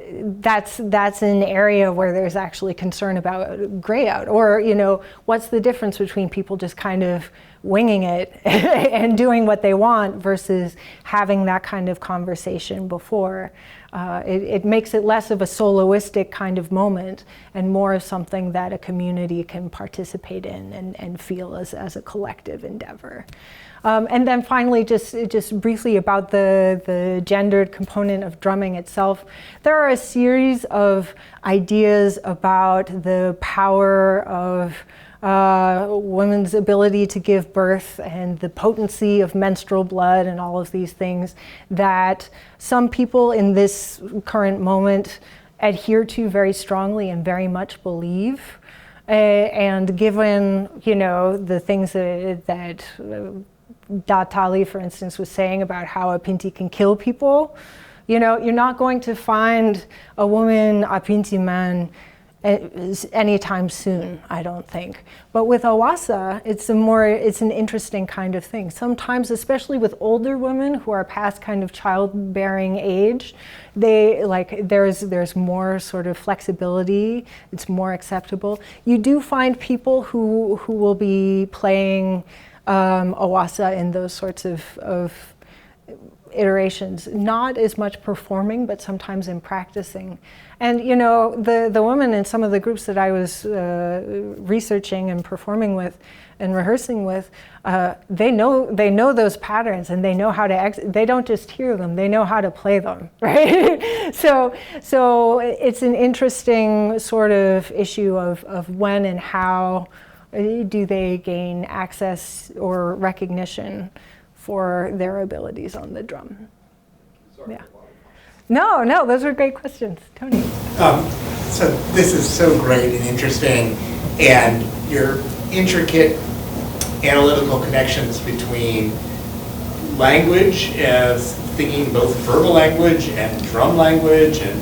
that's an area where there's actually concern about gray out, or what's the difference between people just kind of winging it and doing what they want versus having that kind of conversation before. It makes it less of a soloistic kind of moment and more of something that a community can participate in and feel as a collective endeavor. And then finally, just briefly about the gendered component of drumming itself, there are a series of ideas about the power of women's ability to give birth and the potency of menstrual blood and all of these things that some people in this current moment adhere to very strongly and very much believe. And given, you know, the things that Datali, for instance, was saying about how apinti can kill people, you know, you're not going to find a woman apinti man anytime soon, I don't think. But with awasa, it's an interesting kind of thing. Sometimes, especially with older women who are past kind of childbearing age, there's more sort of flexibility. It's more acceptable. You do find people who will be playing awasa in those sorts of iterations, not as much performing, but sometimes in practicing. And you know, the women in some of the groups that I was researching and performing with and rehearsing with, they know those patterns, and they know how to they don't just hear them, they know how to play them, right? so it's an interesting sort of issue of when and how do they gain access or recognition for their abilities on the drum. Sorry. Yeah. No, those are great questions. Tony. So this is so great and interesting, and your intricate analytical connections between language as thinking both verbal language and drum language, and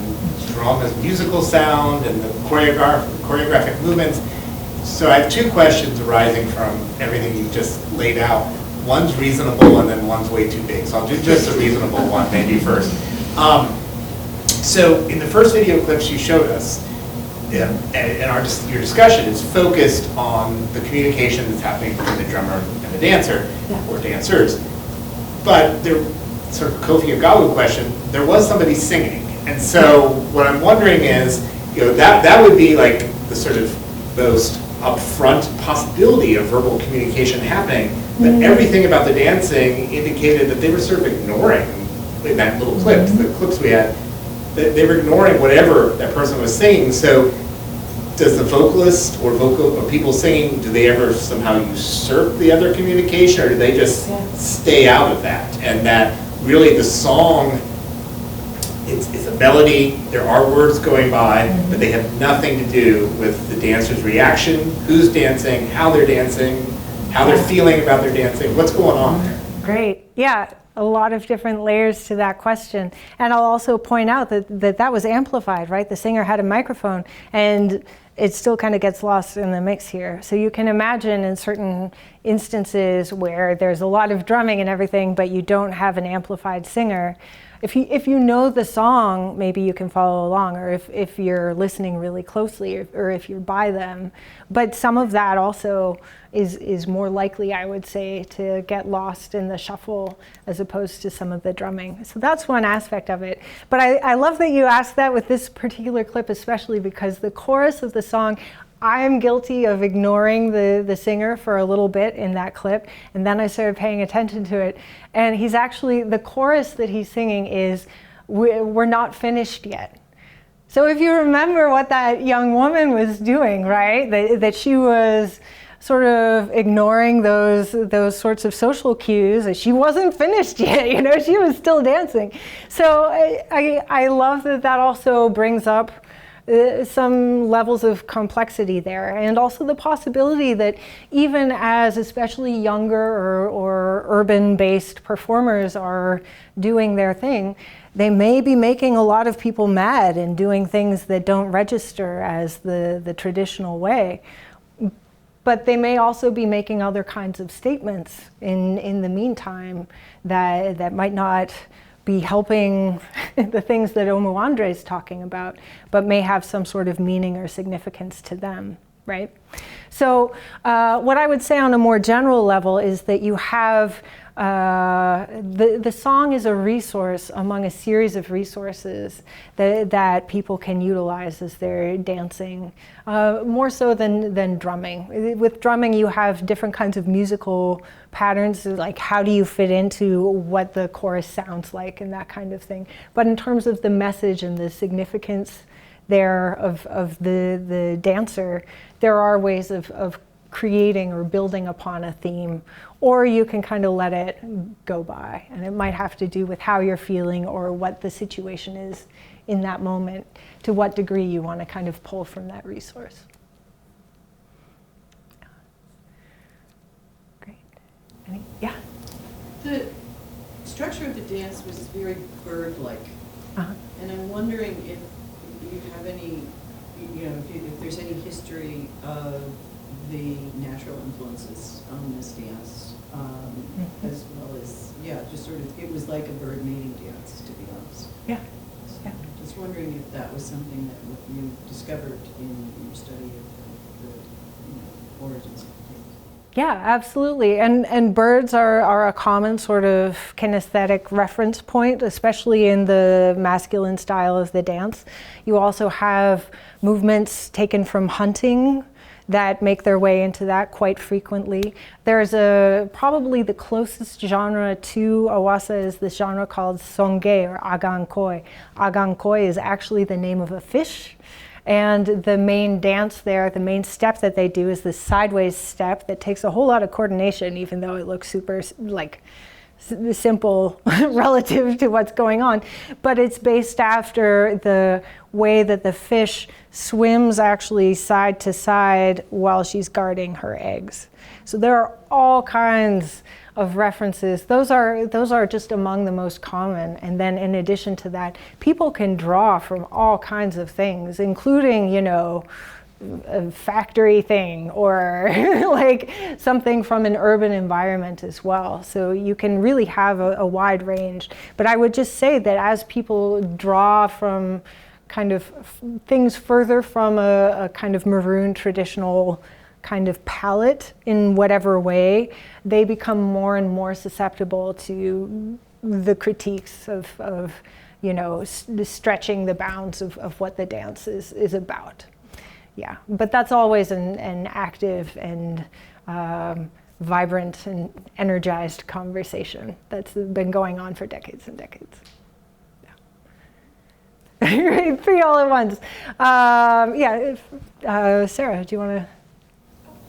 drum as musical sound, and the choreographic movements. So I have two questions arising from everything you've just laid out. One's reasonable and then one's way too big. So I'll do just a reasonable one maybe first. So in the first video clips you showed us, and your discussion is focused on the communication that's happening between the drummer and the dancer, or dancers. But there, sort of Kofi Agawu question, there was somebody singing. And so what I'm wondering is, you know, that would be like the sort of most upfront possibility of verbal communication happening, but everything about the dancing indicated that they were sort of ignoring, in that little clip, the clips we had, that they were ignoring whatever that person was singing. So does the vocalist or people singing, do they ever somehow usurp the other communication, or do they just stay out of that? And that really the song, it's a melody, there are words going by, but they have nothing to do with the dancer's reaction, who's dancing, how they're feeling about their dancing, what's going on there? Great. Yeah, a lot of different layers to that question. And I'll also point out that was amplified, right? The singer had a microphone, and it still kind of gets lost in the mix here. So you can imagine in certain instances where there's a lot of drumming and everything, but you don't have an amplified singer. If you know the song, maybe you can follow along, or if you're listening really closely, or if you're by them. But some of that also is more likely, I would say, to get lost in the shuffle as opposed to some of the drumming. So that's one aspect of it. But I love that you asked that with this particular clip, especially because the chorus of the song, I am guilty of ignoring the singer for a little bit in that clip, and then I started paying attention to it. And he's actually, the chorus that he's singing is, "We're not finished yet." So if you remember what that young woman was doing, right, that she was sort of ignoring those sorts of social cues, that she wasn't finished yet, you know, she was still dancing. So I love that also brings up some levels of complexity there, and also the possibility that even as especially younger or urban-based performers are doing their thing, they may be making a lot of people mad and doing things that don't register as the traditional way. But they may also be making other kinds of statements in the meantime that might not be helping the things that Omu Andre is talking about, but may have some sort of meaning or significance to them, right? So what I would say on a more general level is that you have, the song is a resource among a series of resources that people can utilize as they're dancing, more so than drumming. With drumming, you have different kinds of musical patterns, like how do you fit into what the chorus sounds like and that kind of thing. But in terms of the message and the significance there of the dancer, there are ways of creating or building upon a theme, or you can kind of let it go by. And it might have to do with how you're feeling or what the situation is in that moment, to what degree you want to kind of pull from that resource. Great. Yeah? The structure of the dance was very bird-like. And I'm wondering if you have any, if there's any history of the natural influences on this dance, as well as, just sort of, it was like a bird mating dance, to be honest. Yeah. So just wondering if that was something that you discovered in your study of the origins of the dance. Yeah, absolutely. And birds are a common sort of kinesthetic reference point, especially in the masculine style of the dance. You also have movements taken from hunting that make their way into that quite frequently. There's probably the closest genre to awasa is this genre called songé or agankoi. Agankoi is actually the name of a fish. And the main dance there, the main step that they do is this sideways step that takes a whole lot of coordination, even though it looks super simple relative to what's going on. But it's based after the way that the fish swims actually side to side while she's guarding her eggs. So there are all kinds of references. Those are just among the most common. And then in addition to that, people can draw from all kinds of things, including, a factory thing or like something from an urban environment as well. So you can really have a wide range. But I would just say that as people draw from kind of things further from a kind of Maroon traditional kind of palette in whatever way, they become more and more susceptible to the critiques of stretching the bounds of what the dance is about. Yeah, but that's always an active and vibrant and energized conversation that's been going on for decades and decades. Yeah. 3 all at once. Sarah, do you want to?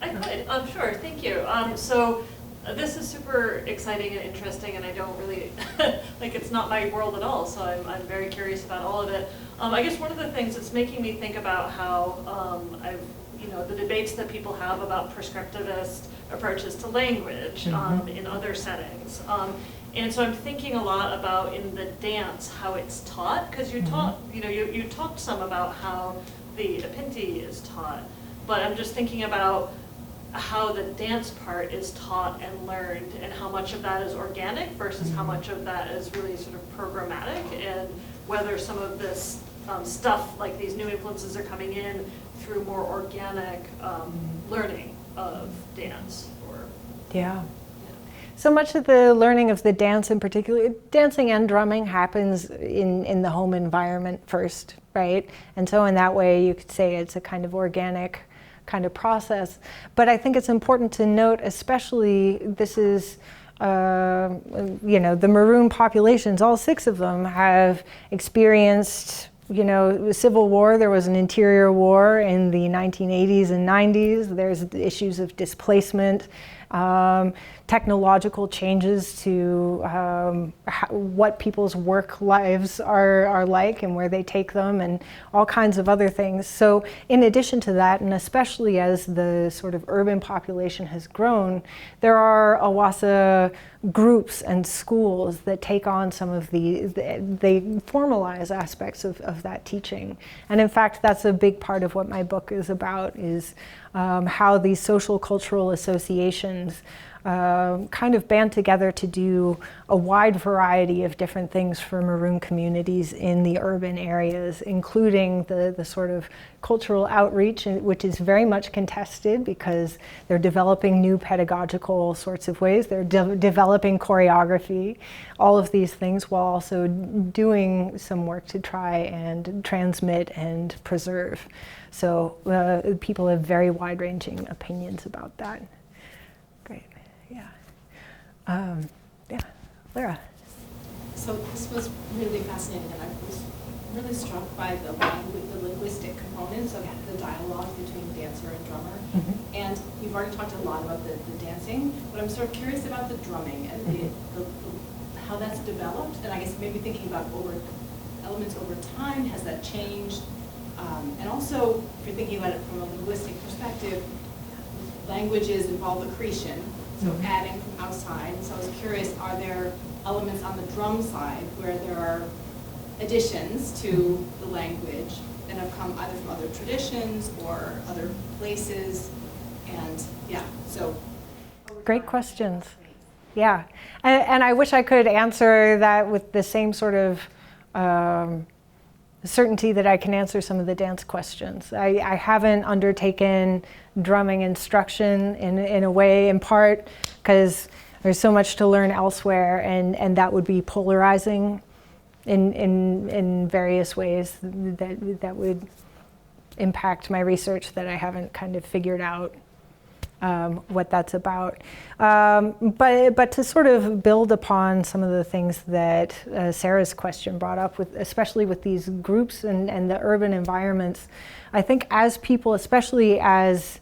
I could, sure, thank you. So this is super exciting and interesting, and I don't really, it's not my world at all, so I'm very curious about all of it. I guess one of the things that's making me think about how the debates that people have about prescriptivist approaches to language in other settings. And so I'm thinking a lot about in the dance how it's taught, because you talked some about how the apinti is taught, but I'm just thinking about how the dance part is taught and learned, and how much of that is organic versus how much of that is really sort of programmatic, and whether some of this stuff, like these new influences, are coming in through more organic learning of dance. Yeah. So much of the learning of the dance, in particular, dancing and drumming, happens in the home environment first, right? And so in that way, you could say it's a kind of organic kind of process. But I think it's important to note, especially this is, the Maroon populations, all 6 of them have experienced, civil war. There was an interior war in the 1980s and 90s. There's issues of displacement, technological changes to what people's work lives are like and where they take them, and all kinds of other things. So in addition to that, and especially as the sort of urban population has grown, there are awasa groups and schools that take on some of they formalize aspects of that teaching. And in fact, that's a big part of what my book is about, is how these social cultural associations kind of band together to do a wide variety of different things for Maroon communities in the urban areas, including the sort of cultural outreach, which is very much contested because they're developing new pedagogical sorts of ways. They're developing choreography, all of these things, while also doing some work to try and transmit and preserve. So people have very wide-ranging opinions about that. Great, yeah. Lara. So this was really fascinating, and I was really struck by the linguistic components of the dialogue between dancer and drummer. And you've already talked a lot about the dancing, but I'm sort of curious about the drumming and how that's developed. And I guess maybe thinking about elements over time, has that changed? And also, if you're thinking about it from a linguistic perspective, languages involve accretion, so adding from outside. So I was curious, are there elements on the drum side where there are additions to the language that have come either from other traditions or other places? And yeah, so. Great questions. Yeah, and I wish I could answer that with the same sort of certainty that I can answer some of the dance questions. I haven't undertaken drumming instruction in a way, in part because there's so much to learn elsewhere, and that would be polarizing in various ways that would impact my research that I haven't kind of figured out what that's about. But to sort of build upon some of the things that Sarah's question brought up, especially with these groups and the urban environments, I think as people, especially as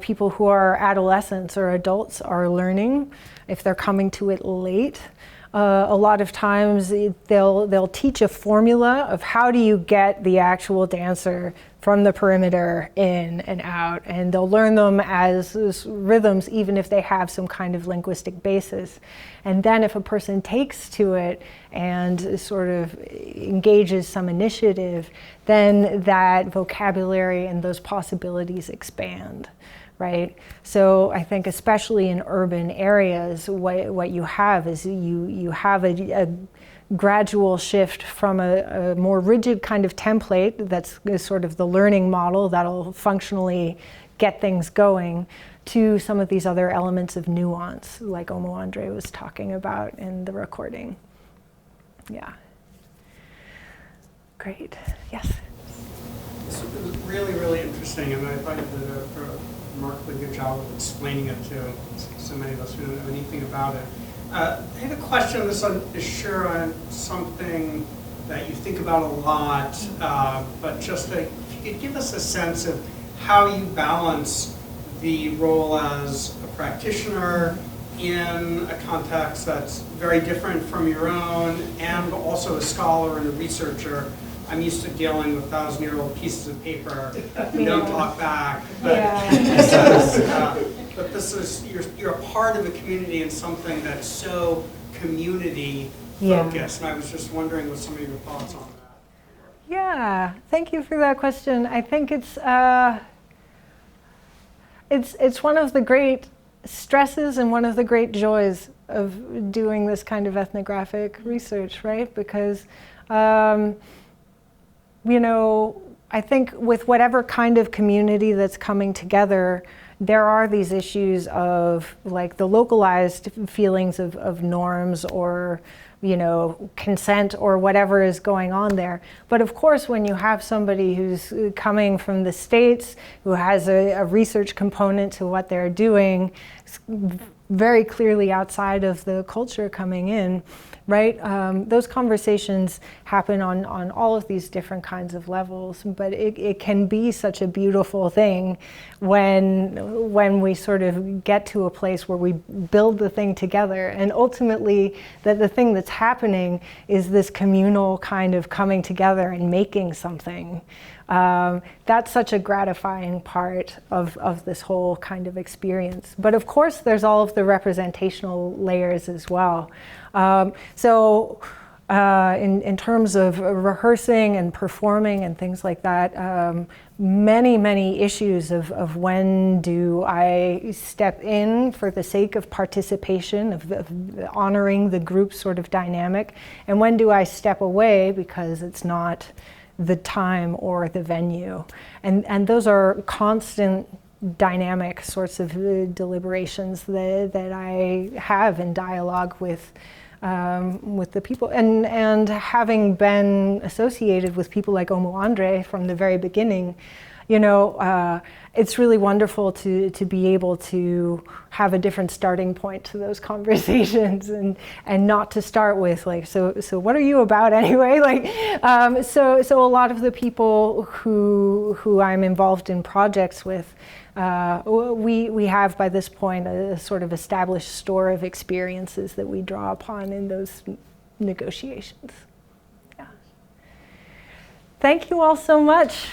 people who are adolescents or adults are learning, if they're coming to it late, a lot of times they'll teach a formula of how do you get the actual dancer from the perimeter in and out, and they'll learn them as rhythms even if they have some kind of linguistic basis. And then if a person takes to it and sort of engages some initiative, then that vocabulary and those possibilities expand. Right? So I think especially in urban areas, what you have is you have a gradual shift from a more rigid kind of template that's sort of the learning model that'll functionally get things going, to some of these other elements of nuance, like Omo Andre was talking about in the recording. Yeah. Great. Yes? This was really, really interesting, and I thought you did a remarkably good job of explaining it to so many of us who don't know anything about it. I have a question. This is sure on something that you think about a lot, but just if you could give us a sense of how you balance the role as a practitioner in a context that's very different from your own, and also a scholar and a researcher. I'm used to dealing with 1,000-year-old pieces of paper who don't talk back. But this is you're a part of a community and something that's so community focused. And I was just wondering what some of your thoughts on that. Yeah, thank you for that question. I think it's one of the great stresses and one of the great joys of doing this kind of ethnographic research, right? Because you know, I think with whatever kind of community that's coming together, there are these issues of like the localized feelings of norms or, you know, consent or whatever is going on there. But of course, when you have somebody who's coming from the States, who has a research component to what they're doing, very clearly outside of the culture coming in, right? Those conversations happen on all of these different kinds of levels, but it can be such a beautiful thing when we sort of get to a place where we build the thing together, and ultimately that the thing that's happening is this communal kind of coming together and making something. That's such a gratifying part of this whole kind of experience. But of course, there's all of the representational layers as well. So in terms of rehearsing and performing and things like that, many issues of when do I step in for the sake of participation, of honoring the group sort of dynamic, and when do I step away because it's not the time or the venue. And those are constant dynamic sorts of deliberations that I have in dialogue with the people. And having been associated with people like Omo Andre from the very beginning, you know, it's really wonderful to be able to have a different starting point to those conversations, and not to start with like, so what are you about anyway? Like, so a lot of the people who I'm involved in projects with, we have by this point a sort of established store of experiences that we draw upon in those negotiations. Yeah. Thank you all so much.